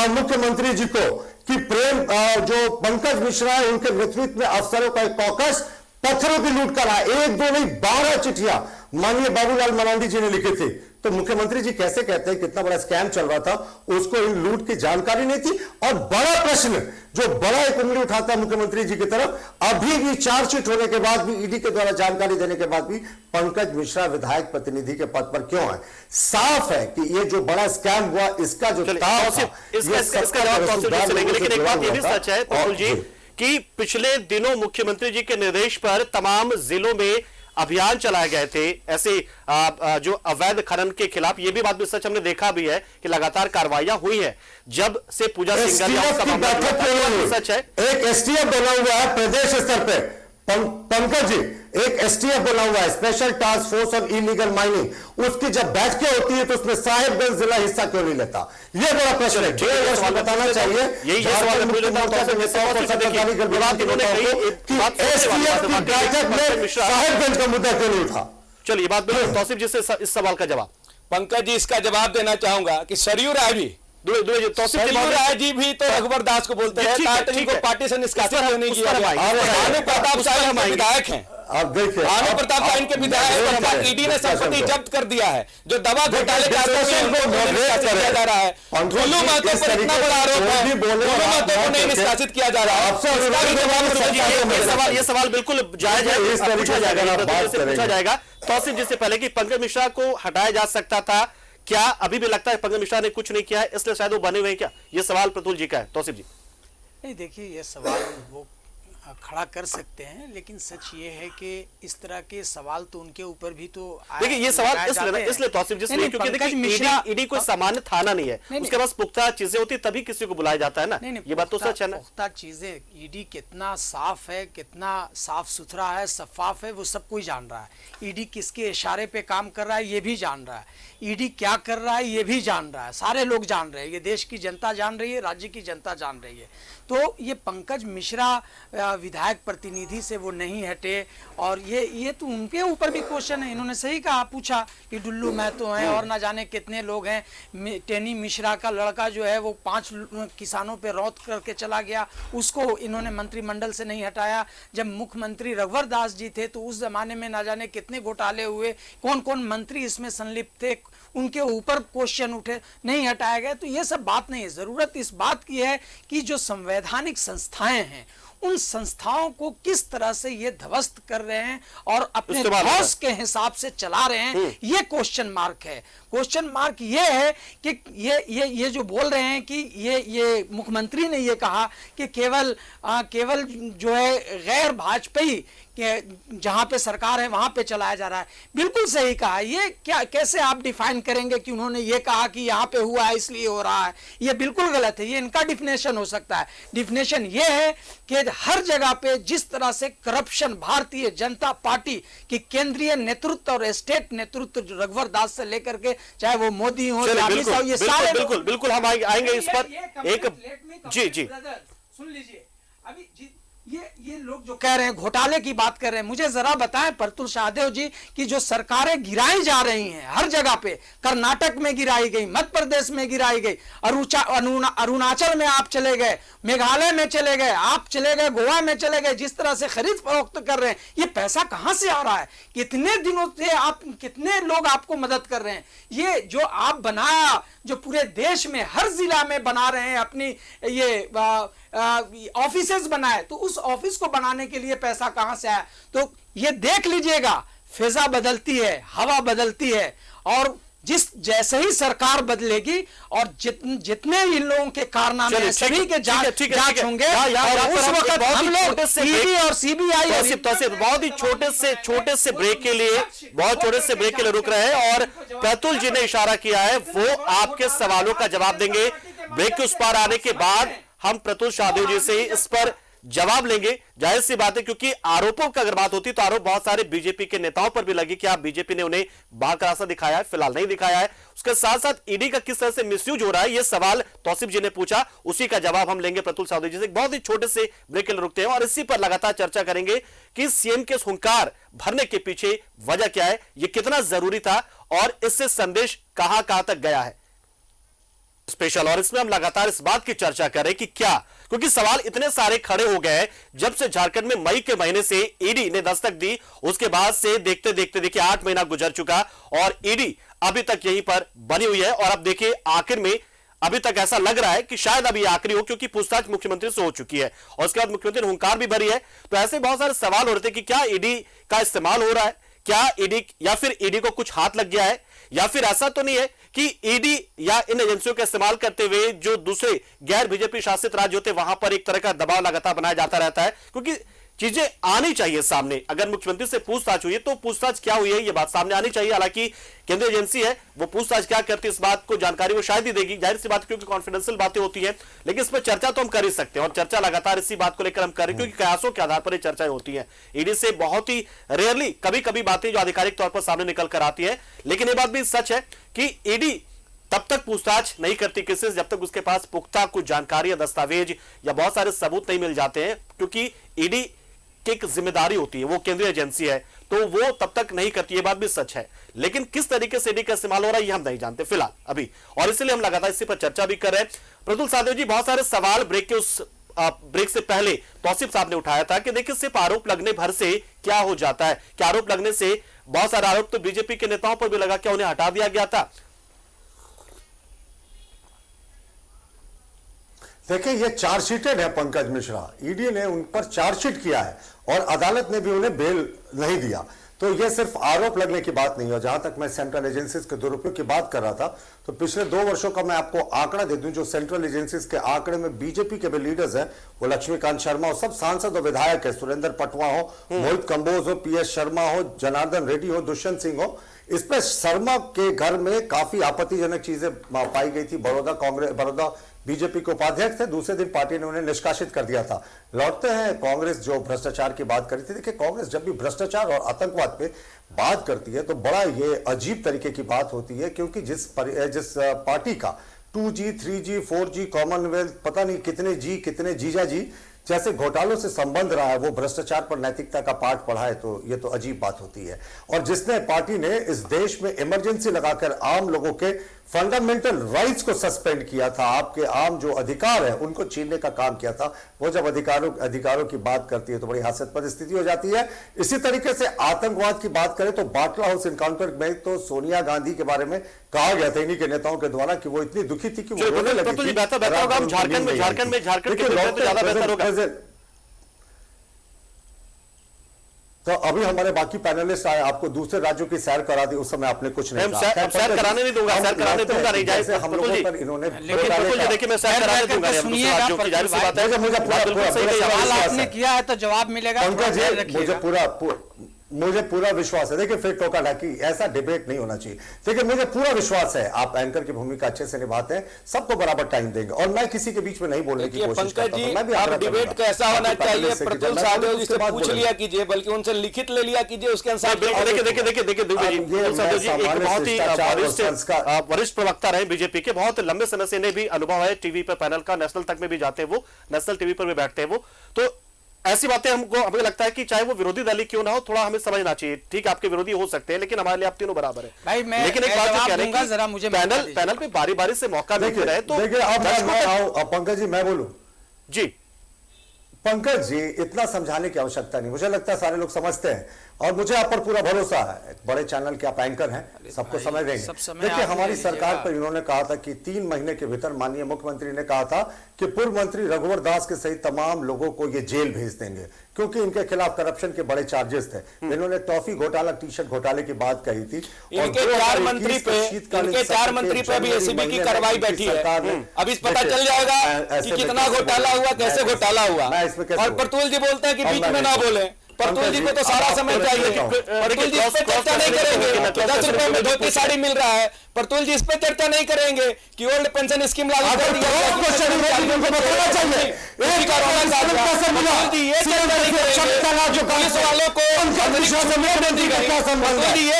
मुख्यमंत्री जी को कि प्रेम जो पंकज मिश्रा है उनके नेतृत्व में अफसरों का एक कॉकस पत्थरों की लूट कर रहा है। 1-2 नहीं 12 चिट्ठियां माननीय बाबूलाल मरांडी जी ने लिखे थे। तो मुख्यमंत्री जी कैसे कहते हैं कितना बड़ा स्कैम चल रहा था, उसको इन लूट की जानकारी नहीं थी। और बड़ा प्रश्न जो बड़ा एक उंगली उठाता है मुख्यमंत्री जी की तरफ, अभी भी चार्जशीट होने के बाद भी, ईडी के द्वारा जानकारी देने के बाद भी पंकज मिश्रा विधायक प्रतिनिधि के पद पर क्यों है? साफ है कि ये जो बड़ा स्कैम हुआ इसका जो लेकिन एक बात ये भी सच है प्रफुल्ल जी कि पिछले दिनों मुख्यमंत्री जी के निर्देश पर तमाम जिलों में अभियान चलाए गए थे ऐसे जो अवैध खनन के खिलाफ। ये भी बात भी सच, हमने देखा भी है कि लगातार कार्रवाइयां हुई है जब से पूजा सिंघल सच है। एक एसटीएफ बना हुआ है प्रदेश स्तर पे, पंकज जी एक एसटीएफ बना हुआ है, special task force on illegal mining. उसकी जब बैठकें होती है तो उसमें साहिबगंज जिला हिस्सा क्यों नहीं लेता? ये बड़ा प्रश्न है, बताना चाहिए। यही सवाल साहिबगंज का मुद्दा क्यों नहीं उठा? चलिए बात बिल्कुल तौसीफ जी से इस सवाल का जवाब। पंकज जी इसका जवाब देना चाहूंगा कि सरयू राय भी राय जी भी तो रघुवर दास को बोलते हैं, पार्टी से निष्कासित नहीं किया गया। भानु प्रताप साहब विधायक हैं, अब देखिए भानु प्रताप साहब के विधायक ईडी ने संपत्ति जब्त कर दिया है। जो दवा घोटाले का किया जा रहा है, ठुल्लू महतो पर इतना बड़ा आरोप है, ठुल्लू महतो को नहीं निष्कासित किया जा रहा है। ये सवाल बिल्कुल जायज है, पूछा जाएगा तौसीफ जी से पहले कि पंकज मिश्रा को हटाया जा सकता था, क्या अभी भी लगता है पंकज मिश्रा ने कुछ नहीं किया है इसलिए शायद वो बने हुए हैं क्या? ये सवाल प्रतुल जी का है। तौसीफ जी नहीं, देखिए ये सवाल वो खड़ा कर सकते हैं, लेकिन सच ये है कि इस तरह के सवाल तो उनके ऊपर भी तो देखिए ये सवाल इसलिए तौसीफ जी क्योंकि देखिए ईडी कोई सामान्य थाना नहीं है, उसके पास पुख्ता चीजें होती तभी किसी को बुलाया जाता है ना। ये बात तो सच है ना। पुख्ता चीजें ईडी कितना साफ है, कितना साफ सुथरा है, शफाफ है, वो सब कोई जान रहा है। ईडी किसके इशारे पे काम कर रहा है ये भी जान रहा है, ईडी क्या कर रहा है ये भी जान रहा है, सारे लोग जान रहे हैं, ये देश की जनता जान रही है, राज्य की जनता जान रही है। तो ये पंकज मिश्रा विधायक प्रतिनिधि से वो नहीं हटे और ये तो उनके ऊपर भी क्वेश्चन है। इन्होंने सही कहा, पूछा कि डुल्लू महतो हैं और ना जाने कितने लोग हैं। टेनी मिश्रा का लड़का जो है वो 5 किसानों पे रौत करके चला गया, उसको इन्होंने मंत्रिमंडल से नहीं हटाया। जब मुख्यमंत्री रघुवर दास जी थे तो उस जमाने में ना जाने कितने घोटाले हुए, कौन कौन मंत्री इसमें संलिप्त थे, उनके ऊपर क्वेश्चन उठे, नहीं हटाया गया। तो ये सब बात नहीं है, जरूरत इस बात की है कि जो संवैधानिक संस्थाएं हैं उन संस्थाओं को किस तरह से ये ध्वस्त कर रहे हैं और अपने बॉस के हिसाब से चला रहे हैं, ये क्वेश्चन मार्क है। क्वेश्चन मार्क ये है कि ये जो बोल रहे हैं कि ये मुख्यमंत्री ने ये कहा कि केवल जो है गैर भाजपाई जहां पे सरकार है वहां पे चलाया जा रहा है। बिल्कुल सही कहा। ये क्या कैसे आप डिफाइन करेंगे कि उन्होंने ये कहा कि यहाँ पे हुआ है इसलिए हो रहा है? ये बिल्कुल गलत है। ये इनका डिफिनेशन हो सकता है। डिफिनेशन ये है कि हर जगह पे जिस तरह से करप्शन भारतीय जनता पार्टी की केंद्रीय नेतृत्व और स्टेट नेतृत्व रघुवर दास से लेकर के चाहे वो मोदी हो, ये सारे बिल्कुल हम आएंगे इस पर। एक जी सुन लीजिए, अभी ये लोग जो कह रहे हैं घोटाले की बात कर रहे हैं, मुझे जरा बताएं प्रतुल शाहदेव जी कि जो सरकारें गिराई जा रही हैं हर जगह पे, कर्नाटक में गिराई गई, मध्य प्रदेश में गिराई गई, अरुणाचल में आप चले गए, मेघालय में चले गए, आप चले गए गोवा में चले गए, जिस तरह से खरीद फरोख्त कर रहे हैं, ये पैसा कहां से आ रहा है? कितने दिनों से आप, कितने लोग आपको मदद कर रहे हैं? ये जो आप बनाया, जो पूरे देश में हर जिला में बना रहे हैं अपनी ये ऑफिसेस बनाए, तो उस ऑफिस को बनाने के लिए पैसा कहां से आया? तो ये देख लीजिएगा, फिजा बदलती है, हवा बदलती है, और जैसे ही सरकार बदलेगी और जितने इन लोगों के कारनामे सभी के जांच होंगे और उस वक्त हम लोग ईडी और सीबीआई बहुत ही छोटे से ब्रेक के लिए रुक रहे हैं और प्रतुल जी ने इशारा किया है वो आपके सवालों का जवाब देंगे। ब्रेक के उस पार आने के बाद हम प्रतुल शाहदेव जी से इस पर जवाब लेंगे। जाहिर सी बात है क्योंकि आरोपों की अगर बात होती तो आरोप बहुत सारे बीजेपी के नेताओं पर भी लगे कि आप बीजेपी ने उन्हें बाहर का रास्ता दिखाया है, फिलहाल नहीं दिखाया है। उसके साथ साथ ईडी का किस तरह से मिसयूज हो रहा है, यह सवाल तौसीफ जी ने पूछा, उसी का जवाब हम लेंगे प्रतुल शाहदेव जी से। बहुत ही छोटे से ब्रेक के लिए रुकते हैं और इसी पर लगातार चर्चा करेंगे कि सीएम के हुंकार भरने के पीछे वजह क्या है, यह कितना जरूरी था और इससे संदेश कहां तक गया है। स्पेशल और इसमें हम लगातार इस बात की चर्चा करें कि क्या, क्योंकि सवाल इतने सारे खड़े हो गए जब से झारखंड में मई के महीने से ईडी ने दस्तक दी, उसके बाद से देखते देखते देखिए 8 महीना गुजर चुका और ईडी अभी तक यहीं पर बनी हुई है। और अब देखिए आखिर में अभी तक ऐसा लग रहा है कि शायद अभी आखिरी हो, क्योंकि पूछताछ मुख्यमंत्री से हो चुकी है और उसके बाद मुख्यमंत्री ने हुंकार भी भरी है। तो ऐसे बहुत सारे सवाल हो रहे थे कि क्या ईडी का इस्तेमाल हो रहा है, क्या ईडी या फिर ईडी को कुछ हाथ लग गया है, या फिर ऐसा तो नहीं है कि ईडी या इन एजेंसियों का इस्तेमाल करते हुए जो दूसरे गैर बीजेपी शासित राज्य होते वहां पर एक तरह का दबाव लगातार बनाया जाता रहता है, क्योंकि चीजें आनी चाहिए सामने। अगर मुख्यमंत्री से पूछताछ हुई है तो पूछताछ क्या हुई है ये बात सामने आनी चाहिए। हालांकि केंद्रीय एजेंसी है, वो पूछताछ क्या करती है इस बात को जानकारी वो शायद ही देगी, जाहिर सी बात, क्योंकि कॉन्फिडेंशियल बातें होती हैं। लेकिन इस पर चर्चा तो हम कर ही सकते हैं और चर्चा लगातार इसी बात को लेकर हम कर रहे हैं, क्योंकि कयासों के आधार पर ये चर्चाएं होती है। ईडी से बहुत ही रेयरली कभी कभी बातें जो आधिकारिक तौर पर सामने निकल कर आती है, लेकिन ये बात भी सच है कि ईडी तब तक पूछताछ नहीं करती किसी से जब तक उसके पास पुख्ता कुछ जानकारी या दस्तावेज या बहुत सारे सबूत नहीं मिल जाते हैं, क्योंकि ईडी की एक जिम्मेदारी होती है, वो केंद्रीय एजेंसी है, तो वो तब तक नहीं करती, ये बात भी सच है। लेकिन किस तरीके से ईडी का इस्तेमाल हो रहा है ये हम नहीं जानते फिलहाल अभी, और इसलिए हम लगातार इसी पर चर्चा भी कर रहे हैं। प्रतुल साहदेव जी, बहुत सारे सवाल ब्रेक से पहले तौसीफ साहब ने उठाया था कि देखिए सिर्फ आरोप लगने भर से क्या हो जाता है, क्या आरोप लगने से बहुत सारे आरोप तो बीजेपी के नेताओं पर भी लगा, क्या उन्हें हटा दिया गया था? देखिए ये चार्जशीटेड है पंकज मिश्रा, ईडी ने उन पर चार्जशीट किया है और अदालत ने भी उन्हें बेल नहीं दिया। तो ये सिर्फ आरोप लगने की बात नहीं है। जहां तक मैं सेंट्रल एजेंसीज के दुरुपयोग की बात कर रहा था, तो पिछले 2 वर्षों का मैं आपको आंकड़ा दे दूं, जो सेंट्रल एजेंसीज के आंकड़े में बीजेपी के भी लीडर्स हैं, वो लक्ष्मीकांत शर्मा हो, सब सांसद और विधायक है, सुरेंद्र पटवा हो, मोहित कंबोज हो, पीएस शर्मा हो, जनार्दन रेड्डी हो, दुष्यंत सिंह हो, इस पर शर्मा के घर में काफी आपत्तिजनक चीजें पाई गई थी। बड़ौदा बीजेपी के उपाध्यक्ष थे, दूसरे दिन पार्टी ने उन्हें निष्कासित कर दिया था। लौटते हैं कांग्रेस जो भ्रष्टाचार की बात करी थी। देखिए कांग्रेस जब भी भ्रष्टाचार और आतंकवाद पे बात करती है तो बड़ा ये अजीब तरीके की बात होती है, क्योंकि जिस पार्टी का 2G 3G 4G कॉमनवेल्थ पता नहीं कितने जी कितने जीजा जी जैसे घोटालों से संबंध रहा है, वो भ्रष्टाचार पर नैतिकता का पाठ पढ़ा है, तो ये तो अजीब बात होती है। और जिसने पार्टी ने इस देश में इमरजेंसी लगाकर आम लोगों के फंडामेंटल राइट्स को सस्पेंड किया था, आपके आम जो अधिकार है उनको छीनने का काम किया था, वो जब अधिकारों की बात करती है तो बड़ी हास्यास्पद स्थिति हो जाती है। इसी तरीके से आतंकवाद की बात करें तो बाटला हाउस एनकाउंटर में तो सोनिया गांधी के बारे में कहा गया था इन्हीं के नेताओं के द्वारा कि वो इतनी दुखी थी कि वो रोने लगी थी। तो अभी हमारे बाकी पैनलिस्ट आए, आपको दूसरे राज्यों की सैर करा दी, उस समय आपने कुछ नहीं कहा। सैर कराने नहीं दूंगा, सैर कराने दूंगा नहीं, जैसे हम लोगों पर इन्होंने देखिए मैं सैर कराने दूंगा नहीं, सवाल आपने किया है तो जवाब मिलेगा। मुझे पूरा विश्वास है, देखिए फिर टोका टाकी ऐसा डिबेट नहीं होना चाहिए। देखिए मुझे पूरा विश्वास है आप एंकर की भूमिका अच्छे से निभाते हैं, सबको बराबर टाइम देंगे और मैं किसी के बीच में नहीं बोलने की कोशिश करता हूं। मैं भी आप डिबेट कैसा होना चाहिए प्रतुल साहदेव जी से पूछ लिया कीजिए, बल्कि उनसे लिखित ले लिया कीजिए, उसके अनुसार वरिष्ठ प्रवक्ता रहे बीजेपी के, बहुत लंबे समय से इन्हें भी अनुभव है टीवी पर पैनल का, नेशनल तक में भी जाते हैं वो, नेशनल टीवी पर भी बैठते हैं वो, तो ऐसी बातें हमें लगता है कि चाहे वो विरोधी दल क्यों ना हो, थोड़ा हमें समझना चाहिए। ठीक है आपके विरोधी हो सकते हैं, लेकिन हमारे लिए आप तीनों बराबर है भाई। मैं लेकिन एक बात कह रहे हैं जरा मुझे पैनल पे बारी बारी से मौका देते रहे तो पंकज जी मैं बोलूं जी। पंकज जी इतना समझाने की आवश्यकता नहीं, मुझे लगता है सारे लोग समझते हैं और मुझे आप पर पूरा भरोसा है। बड़े चैनल के आप एंकर हैं, सबको समझ देंगे। देखिए हमारी सरकार पर इन्होंने कहा था कि 3 महीने के भीतर माननीय मुख्यमंत्री ने कहा था कि पूर्व मंत्री रघुवर दास के सहित तमाम लोगों को ये जेल भेज देंगे, क्योंकि इनके खिलाफ करप्शन के बड़े चार्जेस थे। इन्होंने टॉफी घोटाला, टी-शर्ट घोटाले की बात कही थी। इनके 4 मंत्री पे अभी एसीबी की कार्रवाई बैठी है, अब इस पता चल जाएगा कि कितना घोटाला हुआ, कैसे घोटाला हुआ। और प्रतुल जी बोलते हैं कि बीच में ना बोले, प्रतुल जी को तो सारा समय चाहिए। प्रतुल जी इस पे चर्चा नहीं करेंगे, 10 रुपए में धोती साड़ी मिल रहा है, प्रतुल जी इस पे चर्चा नहीं करेंगे कि ओल्ड पेंशन स्कीम लागू कर दिया है, ये चर्चा नहीं करेंगे। पुलिस वालों को ये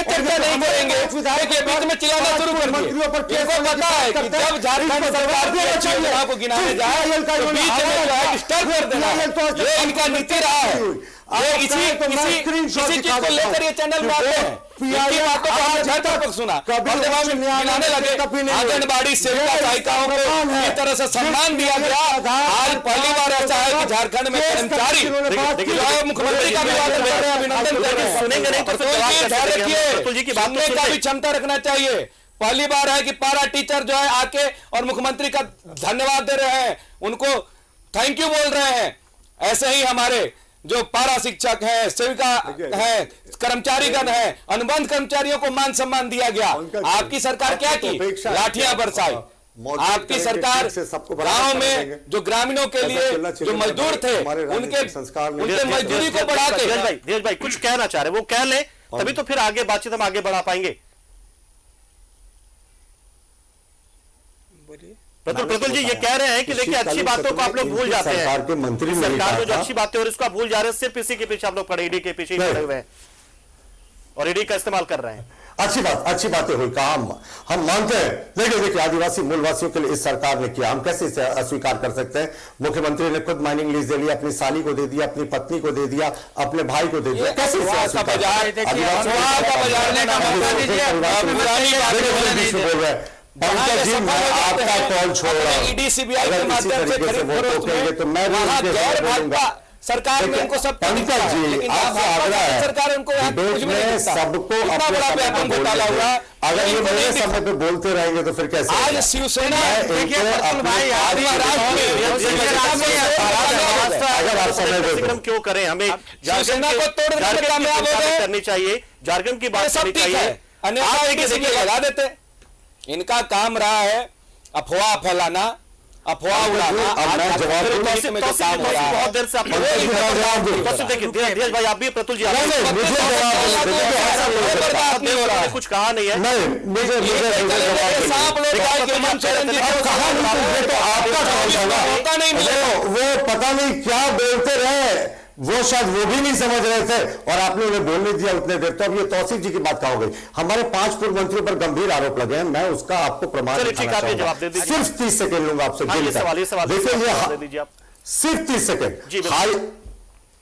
चर्चा नहीं करेंगे, बीच में चिल्लाना शुरू कर दिए। इनको पता है कि जब झारखंड सरकार को गिनाने जाए तो बीच में जो है डिस्टर्ब कर देना, ये इनका नीति रहा है। इसी चीज को लेकर ये चैनल में आते हैं इनकी बातों को हमने घर तक सुना, मिलाने लगे, आंगनबाड़ी सेविका सहायिकाओं को इस तरह से सम्मान दिया गया। आज पहली बार ऐसा है कि झारखंड में कर्मचारी मुख्यमंत्री का अभिनंदन कर रहे हैं। सुनेंगे नहीं तो रखिए, सुनने का भी क्षमता रखना चाहिए। पहली बार है कि पारा टीचर जो है आके और मुख्यमंत्री का धन्यवाद दे रहे हैं, उनको थैंक यू बोल रहे हैं। ऐसे ही हमारे जो पारा शिक्षक है, सेविका है, कर्मचारीगण है, अनुबंध कर्मचारियों को मान सम्मान दिया गया। आपकी सरकार क्या की? लाठियां बरसाई। आपकी सरकार गांव में जो ग्रामीणों के लिए जो मजदूर थे उनके मजदूरी को बढ़ा के। धीरज भाई कुछ कहना चाह रहे, वो कह ले, तभी तो फिर आगे बातचीत हम आगे बढ़ा पाएंगे। प्रतुल जी ये कह रहे हैं कि देखिए अच्छी बातों को आप लोग भूल जाते हैं, सरकार में जो अच्छी बातें हो रही है उसको आप भूल जा रहे हैं, सिर्फ इसी के पीछे आप लोग पड़े, ईडी के पीछे ही पड़े हुए हैं और ईडी का इस्तेमाल कर रहे हैं। अच्छी बातें हुई, काम हम मानते हैं, लेकिन देखिए आदिवासी मूलवासियों के लिए इस सरकार ने किया, हम कैसे इसे अस्वीकार कर सकते हैं? मुख्यमंत्री ने खुद माइनिंग लीज दे लिया, अपनी साली को दे दिया, अपनी पत्नी को दे दिया, अपने भाई को दे दिया, कैसे बोल रहे हैं? पंकज जी मैं आपका कॉल छोड़ रहा हूं, ईडी सीबीआई के माध्यम से तो मैं बोलूंगा सरकार में उनको सब पंकज जी आपसे आग्रह है, सरकार उनको डिबेट में सबको अपने समय पे बोलना हुआ। अगर ये मेरे समय पे बोलते रहेंगे तो फिर कैसे? आज शिवसेना अगर आप समय दे क्यों करें, हमें शिवसेना को तोड़ने कामयाब करनी चाहिए, झारखंड की बात करनी चाहिए, अन्यथा लगा देते। इनका काम रहा है अफवाह फैलाना, अफवाह उड़ाना। बहुत देर से धीरज भाई आप भी, प्रतुल जी कुछ कहा नहीं है, वो पता नहीं क्या बोलते रहे, वो शायद वो भी नहीं समझ रहे थे और आपने उन्हें बोलने दिया उतने देर। तो अब ये तौसीफ जी की बात कहा हो गई, हमारे 5 पूर्व मंत्रियों पर गंभीर आरोप लगे हैं, मैं उसका आपको प्रमाण सिर्फ 30 सेकंड लूंगा आपसे। देखिए सिर्फ 30 सेकंड।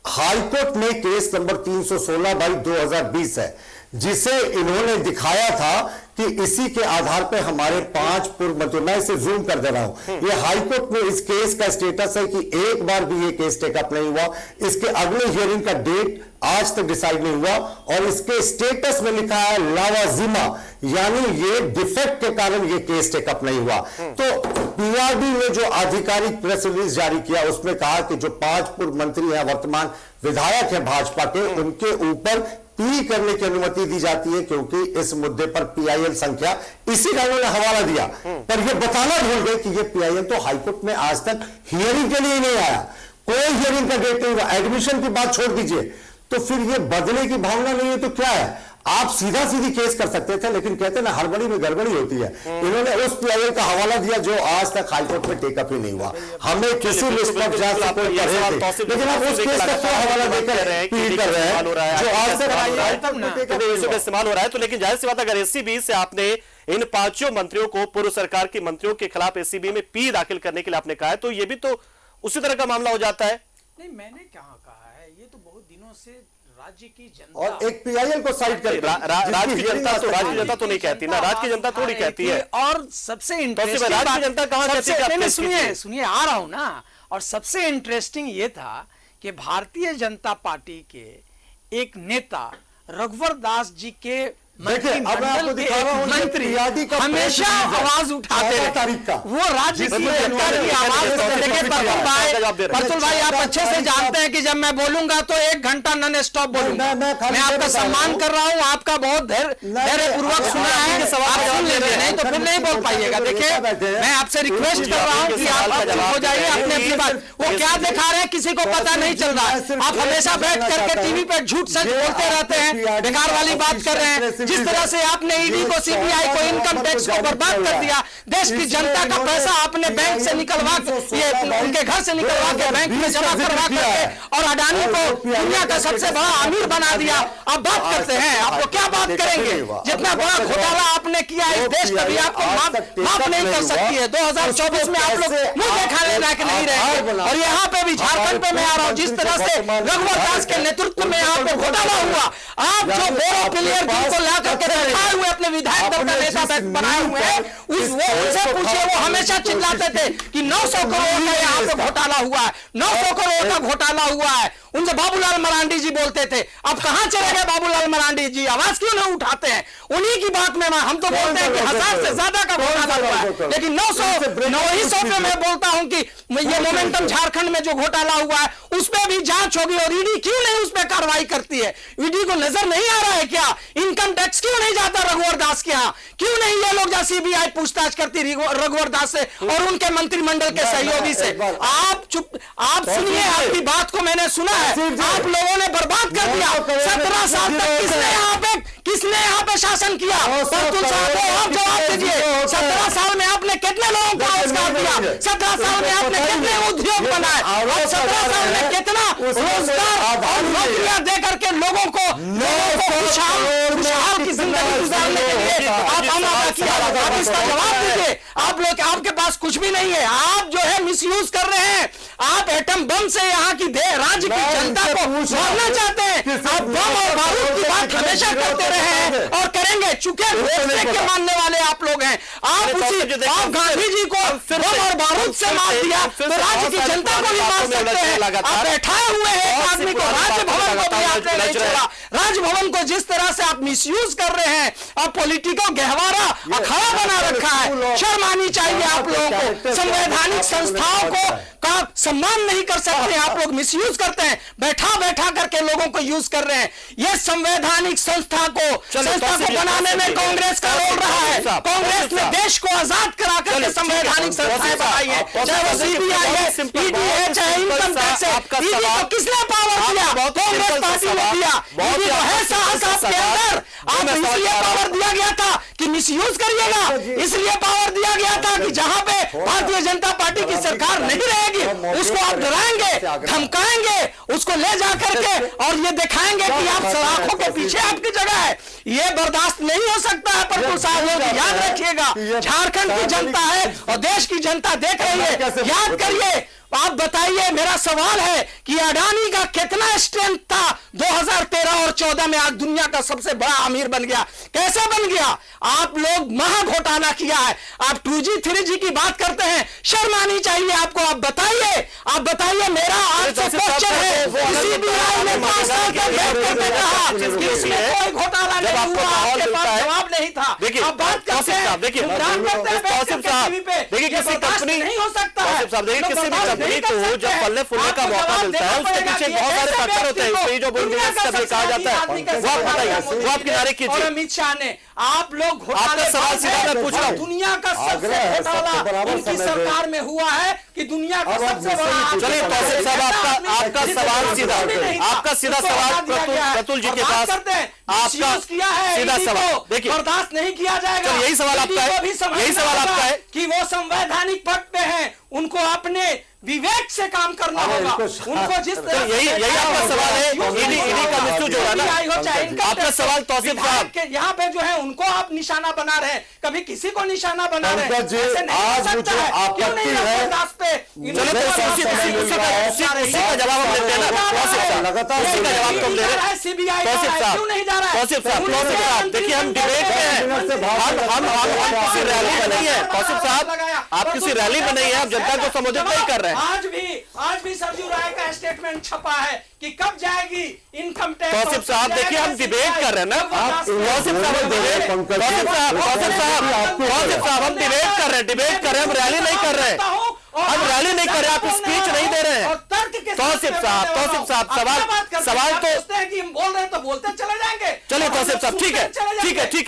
हाईकोर्ट में केस नंबर 316/2020 है, जिसे इन्होंने दिखाया था कि इसी के आधार पर हमारे 5 पूर्व मंत्री, मैं इसे जूम कर दे रहा हूं, ये हाईकोर्ट में इस केस का स्टेटस है कि एक बार भी ये केस टेकअप नहीं हुआ, इसके अगले हियरिंग का डेट आज तक डिसाइड नहीं हुआ और इसके स्टेटस में लिखा है लावाजिमा, यानी ये डिफेक्ट के कारण ये केस टेकअप नहीं हुआ। तो पीआरडी ने जो आधिकारिक प्रेस रिलीज जारी किया उसमें कहा कि जो 5 पूर्व मंत्री हैं, वर्तमान विधायक हैं भाजपा के, उनके ऊपर पी करने की अनुमति दी जाती है क्योंकि इस मुद्दे पर पीआईएल संख्या, इसी का उन्होंने हवाला दिया। पर यह बताना भूल गए कि यह पीआईएल तो हाईकोर्ट में आज तक हियरिंग के लिए नहीं आया, कोई हियरिंग का डेट नहीं हुआ, एडमिशन की बात छोड़ दीजिए। तो फिर यह बदले की भावना नहीं है तो क्या है? आप सीधा सीधी केस कर सकते थे, लेकिन कहते ना हड़बड़ी में गड़बड़ी होती है। इन्होंने उस पीआईएल का हवाला दिया जो आज तक हाईकोर्ट में टेकअप ही नहीं हुआ। हमें किसी लिस्ट ऑफ जज से कोई लेकिन आप उस केस का क्यों हवाला देकर कर रहे हैं जो आज तक इस्तेमाल हो रहा है? तो लेकिन जाहिर सी बात, अगर एसीबी से आपने इन 5 मंत्रियों को, पूर्व सरकार के मंत्रियों के खिलाफ एसीबी में पी दाखिल करने के लिए आपने कहा है, तो ये भी तो उसी तरह का मामला हो जाता है। नहीं, मैंने कहाँ कहा है, ये तो बहुत दिनों से राज्य की जनता और एक पीआईएल को साइड कर राज्य की जनता तो नहीं कहती ना, राज्य की जनता थोड़ी कहती है। और सबसे इंटरेस्टिंग राज्य की जनता कहां कहती है? सुनिए आ रहा हूं ना। और सबसे इंटरेस्टिंग ये था कि भारतीय जनता पार्टी के एक नेता रघुवर दास जी के मंत्रिमंडल के मंत्री हमेशा आवाज उठाते रहे, वो राज्य की जनता की आवाज को लेकर। प्रतुल भाई आप अच्छे से जानते हैं कि जब मैं बोलूंगा तो 1 घंटा नॉन स्टॉप बोलूंगा। मैं आपका सम्मान कर रहा हूँ, आपका बहुत धैर्यपूर्वक सुना है, आप सुन लेते नहीं तो फिर नहीं बोल पाइएगा। देखिए मैं आपसे रिक्वेस्ट कर रहा हूँ कि आप चुप हो जाइए, अपने अपनी बात। वो क्या दिखा रहे हैं किसी को पता नहीं चल रहा है। आप हमेशा बैठ करके टीवी पे झूठ सच बोलते रहते हैं, बेकार वाली बात कर रहे हैं। जिस तरह से आपने ईडी को, सीबीआई को, इनकम टैक्स को बर्बाद कर दिया, देश की जनता का पैसा आपने बैंक से निकलवा ये उनके घर से निकलवा के बैंक में जमा करवा करके और अडानी को दुनिया का सबसे बड़ा अमीर बना दिया। अब बात करते हैं, आप लोग क्या बात करेंगे? जितना बड़ा घोटाला आपने किया इस देश कभी आपको माफ नहीं कर सकती है। 2024 में आप लोग मुंह दिखाने लायक नहीं रहेंगे। और यहाँ पे भी झारखंड पे मैं आ रहा हूँ, जिस तरह से रघुवर दास के नेतृत्व में यहाँ पे घोटाला हुआ, आप जो बोरो प्लेयर को ला करके बैठाए हुए अपने विधायक दल का नेता बनाए हुए हैं, उनसे पूछिए, वो हमेशा चिल्लाते थे कि 900 करोड़ का यहाँ पे घोटाला हुआ है, 900 करोड़ का घोटाला हुआ है। उनसे बाबूलाल मरांडी जी बोलते थे। अब कहां चले गए बाबूलाल मरांडी जी? आवाज क्यों नहीं उठाते हैं? उन्हीं की बात में हम तो बोलते हैं कि 1000 से ज्यादा का घोटाला हुआ है, लेकिन 900 पे मैं बोलता हूं कि ये मोमेंटम झारखंड में जो घोटाला हुआ है उस पर भी जांच होगी। और ईडी क्यों नहीं उस पर कार्रवाई करती है? ईडी को नजर नहीं आ रहा है क्या? इनकम टैक्स क्यों नहीं जाता रघुवर दास के यहाँ? क्यों नहीं ये लोग सीबीआई पूछताछ करती रघुवर दास से और उनके मंत्रिमंडल के सहयोगी से? आप सुनिए, आपकी बात को मैंने सुना है। आप लोगों ने बर्बाद कर दिया। 17 साल तक किसने यहाँ पे शासन किया? प्रतुल साहब आप जवाब दीजिए। 17 साल में आपने कितने लोगों को रोजगार दिया? 17 साल में आपने कितने उद्योग बनाए? और 17 साल में कितना रोजगार और नौकरियां दे करके लोगों को खुशहाल की जिंदगी गुजारने के लिए आप अमल किया? आप इसका जवाब दीजिए। आप लोग, आपके पास कुछ भी नहीं है। आप जो है मिसयूज कर रहे हैं। आप एटम बम से यहाँ की राज्य की जनता को मारना चाहते हैं। आप बम और बारूद की बात हमेशा करते रहे हैं और करेंगे, चूंकि के मानने वाले आप लोग हैं। आप गांधी जी को बम और बारूद से मार दिया तो राज्य की जनता को भी मार सकते हैं। आप बैठाए हुए हैं एक आदमी को, राजभवन को भी आपने नहीं छोड़ा। राजभवन को जिस तरह से आप मिसयूज कर रहे हैं, आप पॉलिटिको गहवारा अखाड़ा बना रखा है। शर्म आनी चाहिए आप लोगों को। संवैधानिक संस्थाओं को का सम्मान नहीं कर सकते, आप लोग मिसयूज करते हैं। बैठा करके लोगों को यूज कर रहे हैं। यह संवैधानिक संस्था को बनाने में कांग्रेस का रोल रहा है। कांग्रेस ने देश को आजाद करा करके संवैधानिक संस्थाएं बनाई है, चाहे वो सीबीआई है, ईडी है, चाहे इनकम टैक्स है। ईडी को किसने पावर दिया? कांग्रेस पार्टी ने दिया। ईडी को है साहस आपके अंदर। आप इसलिए पावर दिया गया था कि मिसयूज करिएगा, इसलिए पावर दिया गया था कि जहां पे भारतीय जनता पार्टी की सरकार नहीं रहेगी उसको आप डराएंगे, धमकाएंगे, उसको ले जाकर के और ये दिखाएंगे कि आप सलाखों के पीछे आपकी जगह है। ये बर्दाश्त नहीं हो सकता है। प्रतुल साहब लोग याद रखिएगा, झारखंड की जनता है और देश की जनता देख रही है। याद करिए। आप बताइए, मेरा सवाल है कि अडानी का कितना स्ट्रेंथ था 2013 और 14 में? आज दुनिया का सबसे बड़ा अमीर बन गया। कैसे बन गया? आप लोग महा घोटाला किया है। आप 2G 3G की बात करते हैं, शर्म आनी चाहिए आपको। आप बताइए मेरा आपसे क्वेश्चन है, सीबीआई ने 5 साल तक वेट करके कहा कि इसमें कोई घोटाला नहीं हुआ, आपके पास जवाब नहीं था। अब बात करते हैं, देखिए किसी कंपनी नहीं हो सकता। कंपनी को जब फलने फूलने का मौका मिलता है उसके पीछे बहुत सारे फैक्टर होते हैं। इसमें जो कहा जाता है वो आप किनारे कीजिए। अमित शाह ने, आप लोग आपका सवाल सीधा मैं पूछ रहा हूँ, दुनिया का सबसे घोटाला उनकी सरकार में हुआ है कि दुनिया का सबसे बड़ा। चलिए तौसीफ साहब, आपका सवाल सीधा सवाल प्रतुल जी के पास, आपका सीधा सवाल देखिए, बर्दाश्त नहीं किया जाएगा। यही सवाल आपका है कि वो संवैधानिक पद पे हैं, उनको अपने विवेक से काम करना होगा। उनको जिस तरह यही आपका सवाल है, ईडी का मिसयूज हो रहा है। आपका सवाल तौसीफ साहब के यहाँ पे जो है उनको आप निशाना बना रहे हैं, कभी किसी को निशाना बना रहे हैं। आज मुझे आपत्ति है, उसी का जवाब हम लेते हैं ना। लगातार सीबीआई क्यों नहीं जा रहा है? तौसीफ साहब देखिए, हम डिबेट में हैं, हम किसी रैली में नहीं है। तौसीफ साहब, आप किसी रैली में नहीं है, आप जनता को संबोधित नहीं कर रहे हैं। आज भी सरजू राय का स्टेटमेंट छपा है कि कब जाएगी इनकम टैक्स। तौसीफ साहब देखिए, हम डिबेट कर रहे हैं ना। तौसीफ साहब हम डिबेट कर रहे हैं, हम रैली नहीं कर रहे हैं। हम रैली नहीं कर रहे, आप स्पीच नहीं दे रहे हैं। तौसीफ साहब सवाल तो कि हम बोल रहे हैं तो बोलते चले जाएंगे। चलिए तौसीफ साहब, ठीक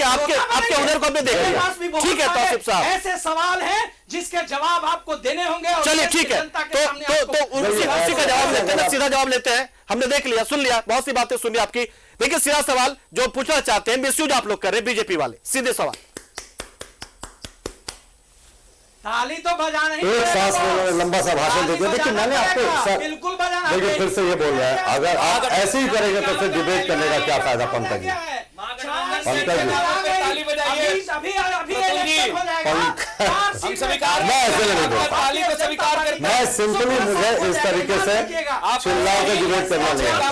है, आपके उधर को हमने देख लिया। ठीक है तौसीफ साहब, ऐसे सवाल हैं जिसके जवाब आपको देने होंगे। चलिए ठीक है, तो उसी का जवाब लेते हैं, सीधा जवाब लेते हैं। हमने देख लिया, सुन लिया, बहुत सी बातें सुनी आपकी। देखिए सीधा सवाल जो पूछना चाहते हैं, मिसयूज आप लोग कर रहे हैं बीजेपी वाले, सीधे सवाल। ताली तो बजाना ही एक सांस में लंबा सा भाषण देते हैं। देखिए मैंने आपको बिल्कुल बजाना। देखिए फिर से ये बोल रहा है, अगर आप ऐसे ही करेंगे तो फिर डिबेट करने का क्या फायदा पंकज जी? पंकज जी ताली बजाइए। हम स्वीकार मैं ऐसे नहीं बोलता, ताली को स्वीकार करते मैं सिंपली मुझे इस तरीके से चिल्ला के डिबेट करना नहीं आता।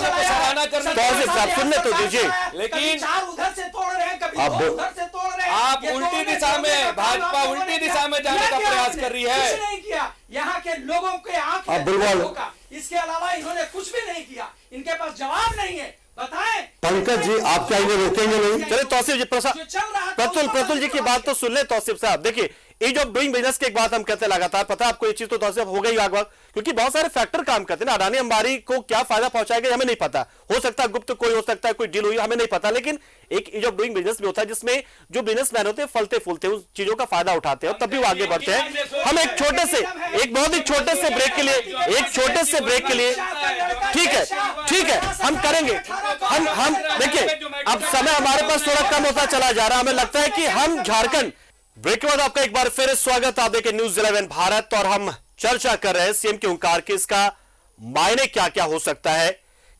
तो सुनने तो दीजिए, लेकिन उधर से तोड़ रहे हैं, कभी उधर से तोड़ रहे हैं। आप उल्टी दिशा में, भाजपा उल्टी दिशा में जाने का प्रयास कर रही है। कुछ नहीं किया, यहाँ के लोगों के आंख आप बिल्कुल, इसके अलावा इन्होंने कुछ भी नहीं किया, इनके पास जवाब नहीं है। बताएं पंकज जी, आप क्या इन्हें रोकेंगे नहीं? चलिए तौसीफ जी, प्रतुल जी की बात तो सुन ले तौसीफ साहब। देखिए ईज ऑफ डूइंग बिजनेस की एक बात हम कहते हैं लगातार, पता है आपको ये चीज तो तौसीफ हो गई लगभग, क्योंकि बहुत सारे फैक्टर काम करते हैं ना। अडानी अंबानी को क्या फायदा पहुंचाएगा हमें नहीं पता, हो सकता है गुप्त कोई हो सकता है, कोई डील हुई हमें नहीं पता, लेकिन एक ईज ऑफ डूइंग बिजनेस भी होता है जिसमें जो बिजनेसमैन होते हैं फलते फूलते उस चीजों का फायदा उठाते हैं और तब भी वो आगे बढ़ते हैं। हम एक छोटे से, एक बहुत ही छोटे से ब्रेक के लिए, एक छोटे से ब्रेक के लिए, ठीक है हम करेंगे, हम देखिए अब समय हमारे पास थोड़ा कम होता चला जा रहा है, हमें लगता है कि हम झारखंड। ब्रेक के बाद आपका एक बार फिर स्वागत, आप देखें न्यूज़ 11 भारत और हम चर्चा कर रहे हैं सीएम के हुंकार के इसका मायने क्या क्या हो सकता है,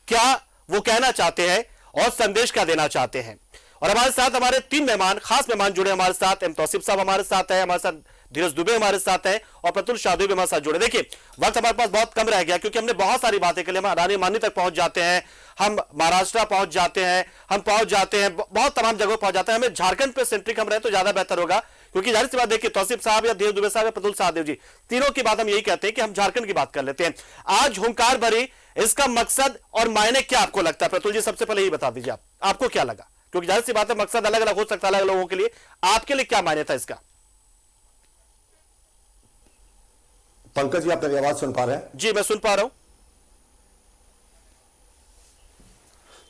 क्या वो कहना चाहते हैं और संदेश क्या देना चाहते हैं। और हमारे साथ हमारे 3 मेहमान, खास मेहमान जुड़े हमारे साथ। एम तौसीफ साहब हमारे साथ है, हमारे साथ धीरज दुबे हमारे साथ है और प्रतुल शाहदेव भी हमारे साथ जुड़े। देखिए वक्त हमारे पास बहुत कम रह गया क्योंकि हमने बहुत सारी बातें कर ली। हम अडानी अंबानी तक पहुंच जाते हैं, हम महाराष्ट्र पहुंच जाते हैं, हम पहुंच जाते हैं, बहुत तमाम जगहों पहुंच जाते हैं। हमें झारखंड पे सेंट्रिक हम रहे तो ज्यादा बेहतर होगा, क्योंकि जाहिर सी बात देखिए तौसीफ साहब या धीरज दुबे साहब या प्रतुल शाहदेव जी, तीनों की बात हम यही कहते हैं कि हम झारखंड की बात कर लेते हैं। आज हुंकार भरी इसका मकसद और मायने क्या आपको लगता है? प्रतुल जी सबसे पहले यही बता दीजिए, आपको क्या लगा, क्योंकि जाहिर सी बात है मकसद अलग अलग हो सकता है अलग लोगों के लिए, आपके लिए क्या मायने था इसका? पंकज जी आप मेरी आवाज सुन पा रहे हैं? जी मैं सुन पा रहा हूं।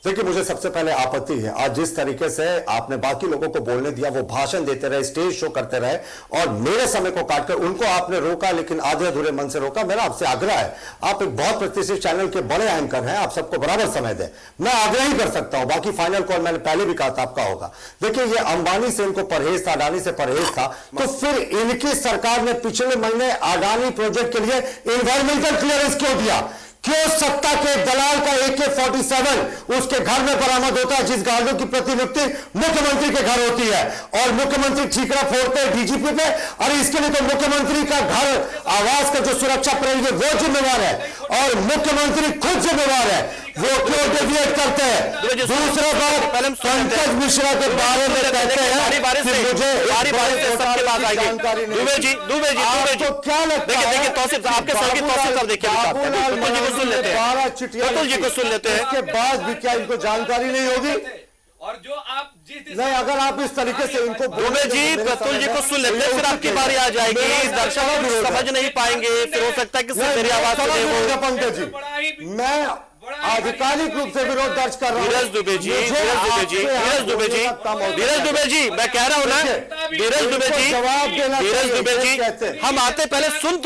देखिए मुझे सबसे पहले आपत्ति है आज जिस तरीके से आपने बाकी लोगों को बोलने दिया, वो भाषण देते रहे, स्टेज शो करते रहे और मेरे समय को काटकर उनको आपने रोका, लेकिन आधे अधूरे मन से रोका। मेरा आपसे आग्रह है, आप एक बहुत प्रतिष्ठित चैनल के बड़े एंकर हैं, आप सबको बराबर समय दें। मैं आग्रह ही कर सकता हूं, बाकी फाइनल कॉल मैंने पहले भी कहा था आपका होगा। देखिए ये अंबानी से इनको परहेज था, अडानी से परहेज था, तो फिर इनकी सरकार ने पिछले महीने अडानी प्रोजेक्ट के लिए एनवायरमेंटल क्लियरेंस क्यों दिया? क्यों सत्ता के दलाल का AK-47 उसके घर में बरामद होता है, जिस गाड़ियों की प्रतिनियुक्ति मुख्यमंत्री के घर होती है और मुख्यमंत्री ठीकरा फोड़ते हैं डीजीपी पे? अरे इसके लिए तो मुख्यमंत्री का घर आवास का जो सुरक्षा प्रहरी वो जिम्मेवार है और मुख्यमंत्री खुद जिम्मेवार है, वो क्यों डेविएट करते हैं? दूसरा बात, पंकज मिश्रा के बारे में कहते हैं कि मुझे जानकारी नहीं। दुबे जी क्या लगता है? देखिए तौसीफ आपके सर की तौसीफ देखिए सुन लेते हैं, प्रतुल जी को सुन लेते हैं, उसके बाद भी क्या इनको जानकारी नहीं होगी? और जो आप नहीं, अगर आप इस तरीके से इनको दुबे जी प्रतुल जी को सुन लेते हैं, फिर आपकी बारी आ जाएगी, दर्शक समझ नहीं पाएंगे, फिर हो सकता है कि मेरी आवाज पंकज जी मैं आधिकारिक रूप से विरोध दर्ज कर रहा हूं। धीरज दुबे जी मैं कह रहा हूं ना, धीरज दुबे जी हम आते पहले सुन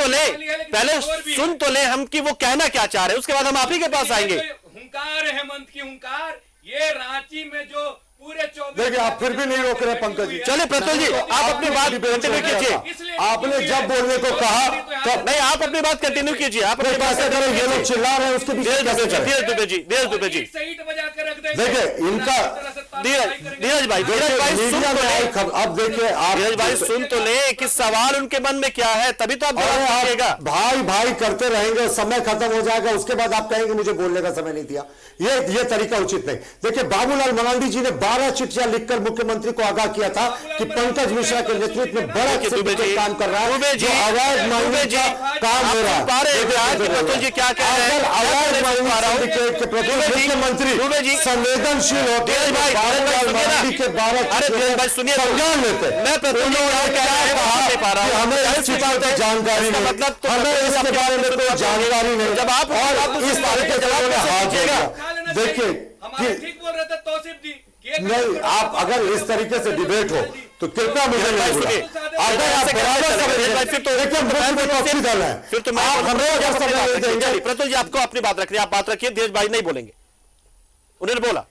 तो ले हम कि वो कहना क्या चाह रहे हैं, उसके बाद हम आप ही के पास आएंगे। हुंकार हेमंत की हुंकार, ये रांची में जो पूरे 24 देखिए आप फिर भी नहीं रोक रहे पंकज जी। चलिए प्रतुल जी आप अपनी बात कंटिन्यू कीजिए। आपने जब बोलने को कहा तब नहीं, आप अपनी बात कंटिन्यू कीजिए, आप अपनी बात करो। ये लोग चिल्ला रहे हैं उसके पीछे धीरज दुबे जी देखिए इनका धीरज भाई अब देखिए आप धीरज भाई सुन तो ले कि सवाल उनके मन में क्या है, तभी तो आप कहिएगा। भाई करते रहेंगे, समय खत्म हो जाएगा, उसके बाद आप कहेंगे मुझे बोलने का समय नहीं दिया। ये तरीका उचित नहीं। देखिए बाबूलाल मरांडी जी ने 12 चिट्ठियां लिखकर मुख्यमंत्री को आगाह किया था कि पंकज मिश्रा के नेतृत्व में बड़ा काम कर रहा है, जो आवाज मांगने का काम हो रहा है। जी क्या कह रहे हैं, आवाज मांगने के प्रति मुख्यमंत्री संवेदनशील होते हैं। के 12 सुनिए संज्ञान लेते हैं। मैं हमें इस बात की जानकारी नहीं, मतलब हमें इसके बारे में कोई जानकारी नहीं। जब आप और इस तरीके से देखिए ठीक बोल रहे थे तौसीफ जी, नहीं, आप अगर इस तरीके से डिबेट हो तो कृपया मुझे नहीं बुलाएं। अगर आप बराबर समय देखिए मुख्य विपक्षी दल है, फिर तो मैं आप हमें अगर समय नहीं देंगे। प्रतुल जी आपको अपनी बात रखनी है, आप बात रखिए, धीरज भाई नहीं बोलेंगे, उन्होंने बोला।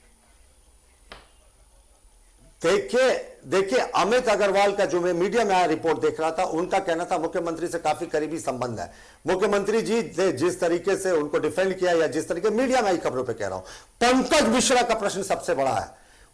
देखिए अमित अग्रवाल का जो मैं मीडिया में आया रिपोर्ट देख रहा था, उनका कहना था मुख्यमंत्री से काफी करीबी संबंध है। मुख्यमंत्री जी जिस तरीके से उनको डिफेंड किया, या जिस तरीके मीडिया में आई खबरों पे कह रहा हूं, पंकज मिश्रा का प्रश्न सबसे बड़ा है।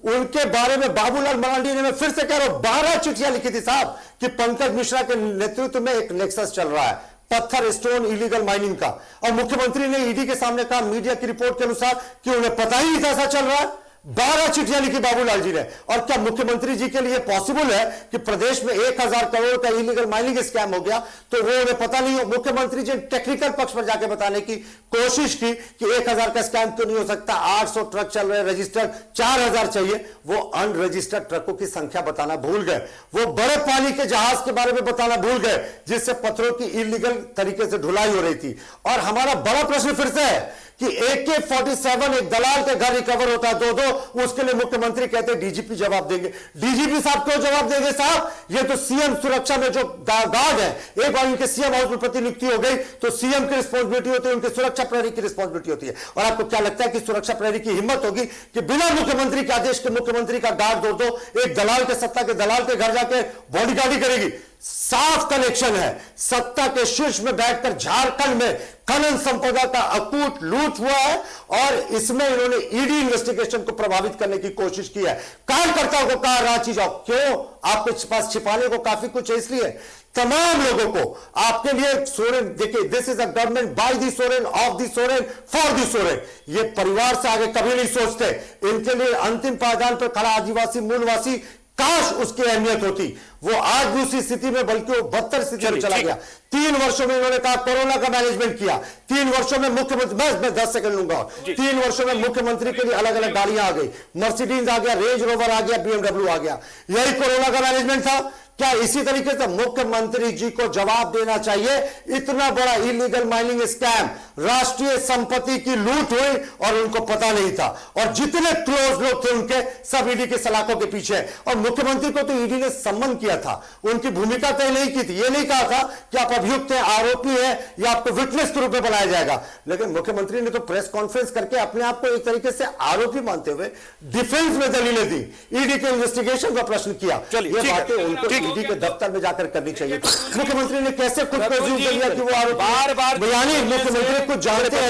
उनके बारे में बाबूलाल मरांडी ने, मैं फिर से कह रहा हूं, 12 चिट्ठियां लिखी थी साहब कि पंकज मिश्रा के नेतृत्व में एक नेक्सस चल रहा है पत्थर स्टोन इलीगल माइनिंग का, और मुख्यमंत्री ने ईडी के सामने कहा मीडिया की रिपोर्ट के अनुसार कि उन्हें पता ही नहीं था ऐसा चल रहा है। 12 चिट्ठियां लिखी बाबूलाल जी ने। और क्या मुख्यमंत्री जी के लिए पॉसिबल है कि प्रदेश में 1000 करोड़ का इलीगल माइनिंग स्कैम हो गया तो वो उन्हें पता नहीं हो? मुख्यमंत्री जी टेक्निकल पक्ष पर जाकर बताने की कोशिश की कि 1000 का स्कैम क्यों नहीं हो सकता, 800 ट्रक चल रहे रजिस्टर्ड, 4000 चाहिए। वो अनरजिस्टर्ड ट्रकों की संख्या बताना भूल गए। वो बड़े पानी के जहाज के बारे में बताना भूल गए जिससे पत्थरों की इलीगल तरीके से ढुलाई हो रही थी। और हमारा बड़ा प्रश्न फिर से है कि AK-47 एक दलाल के घर रिकवर होता है 2-2, उसके लिए मुख्यमंत्री कहते हैं डीजीपी जवाब देंगे। डीजीपी साहब क्यों जवाब देंगे साहब? ये तो सीएम सुरक्षा में जो गार्ड है, एक बार उनके सीएम हाउस में प्रतिनियुक्ति हो गई तो सीएम की रिस्पॉन्सिबिलिटी होती है, उनके सुरक्षा प्रहरी की रिस्पॉन्सिबिलिटी होती है। और आपको क्या लगता है कि सुरक्षा प्रहरी की हिम्मत होगी कि बिना मुख्यमंत्री के आदेश के मुख्यमंत्री का गार्ड 2-2 एक दलाल के, सत्ता के दलाल के घर जाके बॉडीगार्डी करेगी? साफ कनेक्शन है। सत्ता के शीर्ष में बैठकर झारखंड में खनन संपदा का अकूट लूट हुआ है और इसमें इन्होंने ईडी इन्वेस्टिगेशन को प्रभावित करने की कोशिश की है। कार्यकर्ताओं को कहा रांची जाओ, क्यों? आपके पास छिपाने को काफी कुछ है, इसलिए तमाम लोगों को आपके लिए सोरेन, देखिए this is a government by the Soren, of the Soren, for the Soren. ये परिवार से आगे कभी नहीं सोचते। इनके लिए अंतिम पायदान पर खड़ा आदिवासी मूलवासी, काश उसकी अहमियत होती। वो आज भी उसी स्थिति में, बल्कि वो बदतर स्थिति में चला गया। 3 वर्षों में इन्होंने कहा कोरोना का मैनेजमेंट किया। 3 वर्षों में मुख्यमंत्री, मैं 10 सेकंड लूंगा, 3 वर्षों में मुख्यमंत्री के लिए अलग अलग गाड़ियां आ गई, मर्सिडीज आ गया, रेंज रोवर आ गया, BMW आ गया। यही कोरोना का मैनेजमेंट था क्या? इसी तरीके से मुख्यमंत्री जी को जवाब देना चाहिए। इतना बड़ा इलीगल माइनिंग स्कैम, राष्ट्रीय संपत्ति की लूट हुई और उनको पता नहीं था। और जितने क्लोज लोग थे उनके, सब ईडी के सलाखों के पीछे। और मुख्यमंत्री को तो ईडी ने सम्मन किया था, उनकी भूमिका तय नहीं की थी। ये नहीं कहा था कि आप अभियुक्त हैं, आरोपी हैं, या आपको विटनेस के रूप में बनाया जाएगा। लेकिन मुख्यमंत्री ने तो प्रेस कॉन्फ्रेंस करके अपने आप को एक तरीके से आरोपी मानते हुए डिफेंस में दलीलें दी, ईडी के इन्वेस्टिगेशन का प्रश्न किया। ये बातें उनको ईडी के दफ्तर में जाकर करनी चाहिए। मुख्यमंत्री ने कैसे खुद को अज्यूम कर लिया कि वो आरोपी? बार मुख्यमंत्री कुछ जानते हैं,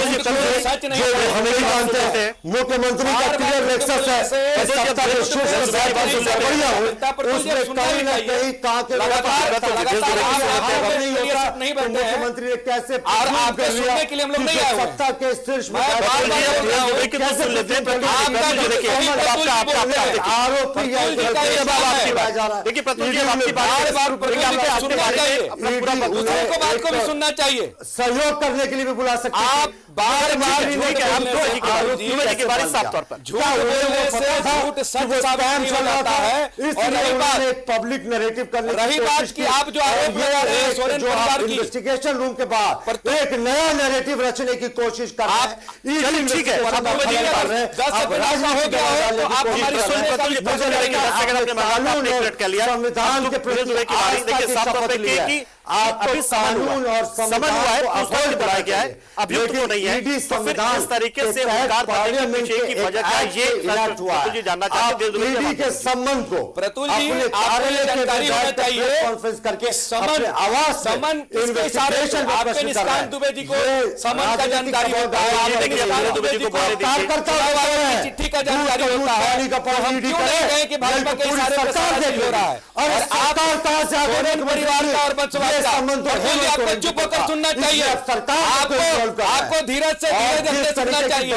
हमें नहीं जानते हैं। मुख्यमंत्री का क्लियर नेक्सस है, सत्ता के शीर्ष पर बैठकर बढ़िया हो, उसमें कहीं ना कहीं कहां के मुख्यमंत्री ने कैसे कर लिया कि सत्ता के शीर्ष में आरोपी बात को भी सुनना चाहिए, सहयोग करने के लिए भी बुला सकते हैं। आप बार बार पब्लिक नैरेटिव करने रही बात की आप जो इन्वेस्टिगेशन रूम के बाद एक नया नैरेटिव रचने की कोशिश कर रहे हैं। ठीक है, संविधान के अभी कानून और समझ हुआ है, उसको बुलाया गया है, अभियुक्त को नहीं है। संविधान इस तरीके से पार्लियामेंट की वजह क्या ये इलाज हुआ है। जानना चाहते हैं ईडी के संबंध को प्रतुल जी आपको जानकारी होना चाहिए, कॉन्फ्रेंस करके समन आवाज समन इन्वेस्टिगेशन आपके निष्कांत दुबे जी को समन का जानकारी होता है, चिट्ठी का जानकारी होता है। क्यों नहीं कहें कि भाजपा के सारे प्रसार हो रहा है और आप परिवार का और बच्चों आपको चुप होकर सुनना चाहिए। आपको धीरज से धीरज सुनना चाहिए।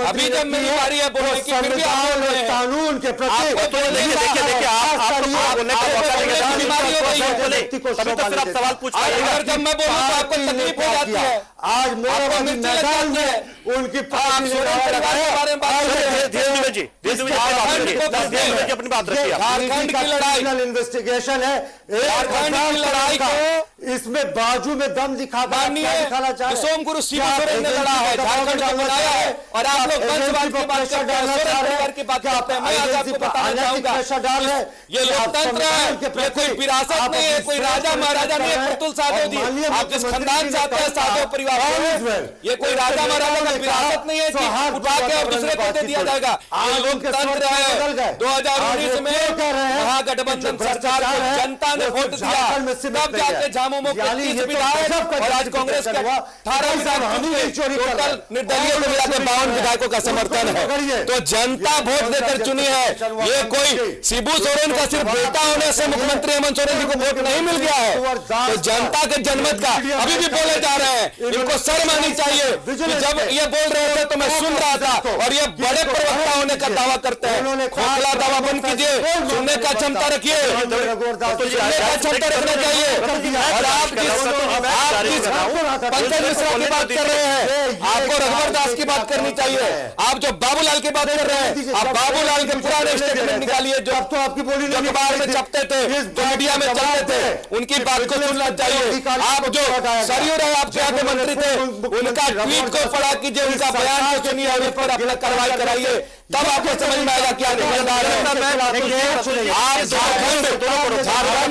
अभी जब मेरी बारी है बोलने की, फिर भी आप कानून के प्रति सवाल पूछ रहे हैं। अगर जब मैं बोलूं तो आपको तकलीफ हो जाती है। आज मेरे मैदान में उनकी अपनी बात रखिए। झारखंड की लड़ाई इन्वेस्टिगेशन है, झारखंड की लड़ाई को इसमें बाजू में दम दिखाना चाह रहे सोम गुरु शिबू सोरेन ने लड़ा है, झारखंड को बनाया है, और आप लोग वंशवाद की बात करते हैं, सोरेन परिवार की बात करते हैं। मैं आज आपको बताना चाहूंगा, ये लोकतंत्र है, ये कोई विरासत नहीं है, कोई राजा महाराजा नहीं है। प्रतुल साधव जी, आप जिस खानदान से आते हैं, साधव परिवार से, ये कोई राजा महाराजा का विरासत नहीं है कि उठा के और दूसरे को दे दिया जाएगा। ये लोकतंत्र है। 2019 में महागठबंधन सरकार को जनता ने वोट दिया, तब जाके झामुमो के 30 विधायक और आज कांग्रेस के 18 विधायक टोटल निर्दलीय को मिला के 52 विधायकों का समर्थन है। तो जनता वोट देकर चुनी है। ये कोई शिबू सोरेन का सिर्फ बेटा होने से मुख्यमंत्री हेमंत सोरेन जी को वोट नहीं मिल गया है। तो जनता के जनमत का अभी भी बोले जा रहे हैं, इनको शर्म आनी चाहिए। जब ये बोल रहे थे तो मैं सुन रहा था, और ये बड़े प्रवक्ता होने का दावा करते हैं। खोखला दावा बंद कीजिए, सुनने का क्षमता रखिए, सुनने का क्षमता रखना चाहिए। और आप पंकज मिश्रा की बात कर रहे हैं, आपको रघुवर दास की बात करनी चाहिए। आप जो बाबूलाल की बात कर रहे हैं, आप बाबूलाल के पुराने स्टेटमेंट निकालिए जो आपकी बोली जो अखबार में छपते थे, जो मीडिया में चलते थे, उनकी बात को सुनना चाहिए। आप जो सरयू राय आपके यहाँ के मंत्री थे, उनका ट्वीट को पढ़ा कीजिए, उनका बयान को सुनिए और इस पर अपना कार्रवाई कराइए, तब आपको समझ में आएगा क्या निकल रहा है। आप झारखंड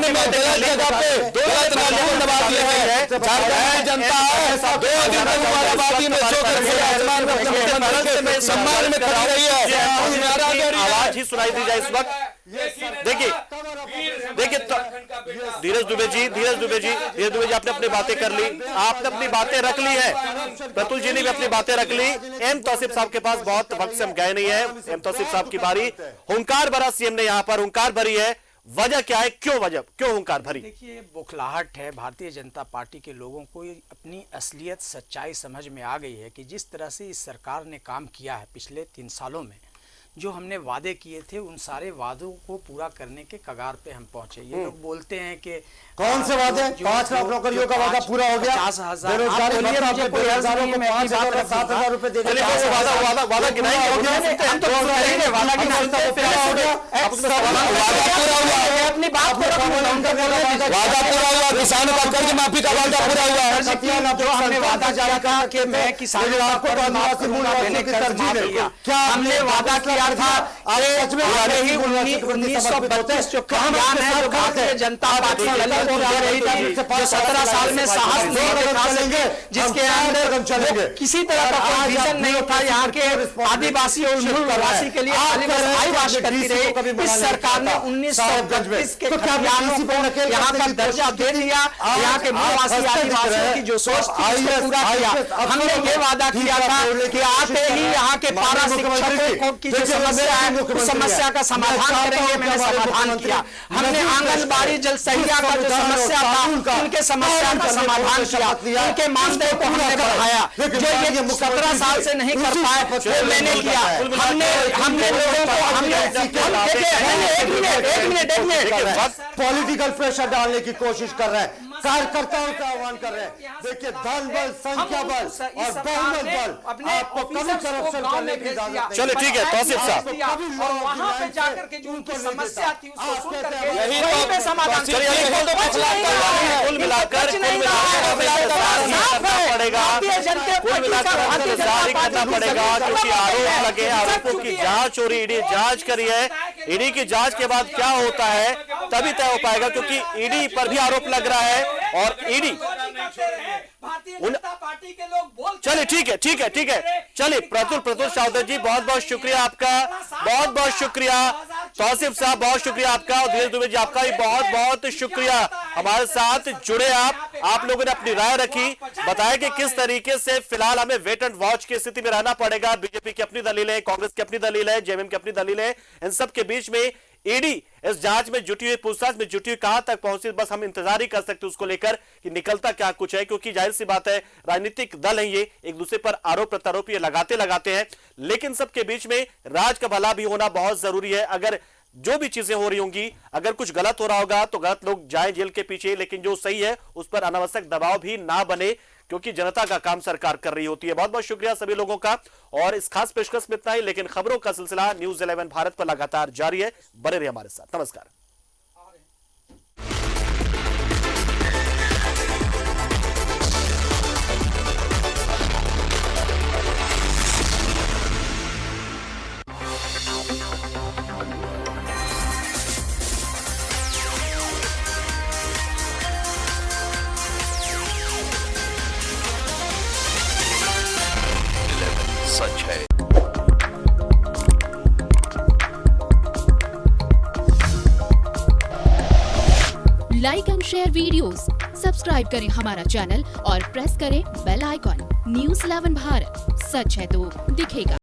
में गलत जगह पे गलत नालियों दबा दिए हैं। झारखंड जनता है 2 दिन तक मुबारकबादी में सोकर आसमान में अपने मुख्यमंत्री के सम्मान में खड़ी रही है। आवाज ही सुनाई दी जाए इस वक्त। देखिए धीरज दुबे जी आपने अपनी बातें कर ली, आपने अपनी बातें रख ली है, प्रतुल जी ने भी अपनी बातें रख ली। एम तौसीफ साहब के पास बहुत वक्त से हम गए नहीं है, एम तौसीफ साहब की बारी। हुंकार भरा सीएम ने यहां पर हुंकार भरी है, वजह क्या है, क्यों हुंकार भरी? देखिए बौखलाहट है। भारतीय जनता पार्टी के लोगों को अपनी असलियत सच्चाई समझ में आ गई है कि जिस तरह से इस सरकार ने काम किया है पिछले 3 सालों में, जो हमने वादे किए थे उन सारे वादों को पूरा करने के कगार पे हम पहुंचे। ये लोग बोलते हैं कि कौन से वादे? 5 लाख नौकरियों का वादा पूरा हो गया, 50,000 बेरोजगारी बेरोजगार वादा गिनाएंगे, अपनी बात वादा पूरा हुआ, किसानों का कर्ज माफी का वादा पूरा हुआ। जो हमने वादा जारी कहा कि मैं किसानों को क्या हमने वादा किया था, अरे ही 1932 जो कामयान है, जो भारतीय जनता पार्टी दे रही थी, जो 17 साल में साहस नहीं दिखा सके, जिसके अंदर किसी तरह का कोई विजन नहीं था यहाँ के आदिवासी और मूल निवासी के लिए आदिवासी करती रही। इस सरकार ने 1932 के यहाँ का दर्जा दे दिया, यहाँ के मूलवासी आदिवासियों की जो सोच थी उसको पूरा किया। हमने ये वादा किया था कि आते ही यहाँ के पारा शिक्षकों की जो समस्या है उस समस्या का समाधान करेंगे। मैंने समाधान किया। हमने आंगनबाड़ी जल सहिया का जो समस्या था उनके समस्या का समाधान किया। उनके मानदेय को हमने बढ़ाया, जो ये 17 साल से नहीं कर पाए वो मैंने किया। हमने लोगों को एक मिनट पॉलिटिकल प्रेशर डालने की कोशिश कर रहे हैं, कार्यकर्ताओं का आह्वान कर रहे हैं। देखिए धन बल, संख्या बल और बहुमत बल, आपको कभी करप्शन करने की इजाजत। चलिए ठीक है तौसीफ साहब, और वहां पे जाकर के जो उनकी समस्या थी उसको सुन करके यही वहीं पे समाधान कुल मिलाकर करना पड़ेगा क्योंकि आरोप लगे, आरोपों की जांच हो रही, ईडी जांच करी है। ईडी की जांच के बाद क्या होता है तभी तय हो पाएगा, क्योंकि ईडी पर भी आरोप लग रहा है और ईडी पार्टी के लोग चलिए ठीक है चलिए प्रतुल सावधर जी बहुत बहुत शुक्रिया आपका, बहुत बहुत शुक्रिया तौसीफ साहब, बहुत शुक्रिया आपका, और धीरज दुबे जी आपका भी बहुत बहुत शुक्रिया हमारे साथ जुड़े। आप लोगों ने अपनी राय रखी, बताया कि किस तरीके से फिलहाल हमें वेट एंड वॉच की स्थिति में रहना पड़ेगा। बीजेपी की अपनी दलील है, कांग्रेस की अपनी दलील है, जेएमएम की अपनी दलील है, इन सब के बीच में ईडी इस जांच में जुटी हुई, पूछताछ में जुटी हुई कहां तक पहुंची, बस हम इंतजार ही कर सकते उसको लेकर कि निकलता क्या कुछ है। क्योंकि जाहिर सी बात है राजनीतिक दल है, ये एक दूसरे पर आरोप प्रत्यारोप ये लगाते हैं, लेकिन सबके बीच में राज का भला भी होना बहुत जरूरी है। अगर जो भी चीजें हो रही होंगी, अगर कुछ गलत हो रहा होगा तो गलत लोग जाए जेल के पीछे, लेकिन जो सही है उस पर अनावश्यक दबाव भी ना बने, क्योंकि जनता का काम सरकार कर रही होती है। बहुत बहुत शुक्रिया सभी लोगों का, और इस खास पेशकश में इतना ही, लेकिन खबरों का सिलसिला न्यूज़ 11 भारत पर लगातार जारी है। बने रहिए हमारे साथ। नमस्कार। Like and share videos, subscribe करें हमारा चैनल और प्रेस करें बेल आइकॉन। News 11 भारत, सच है तो दिखेगा।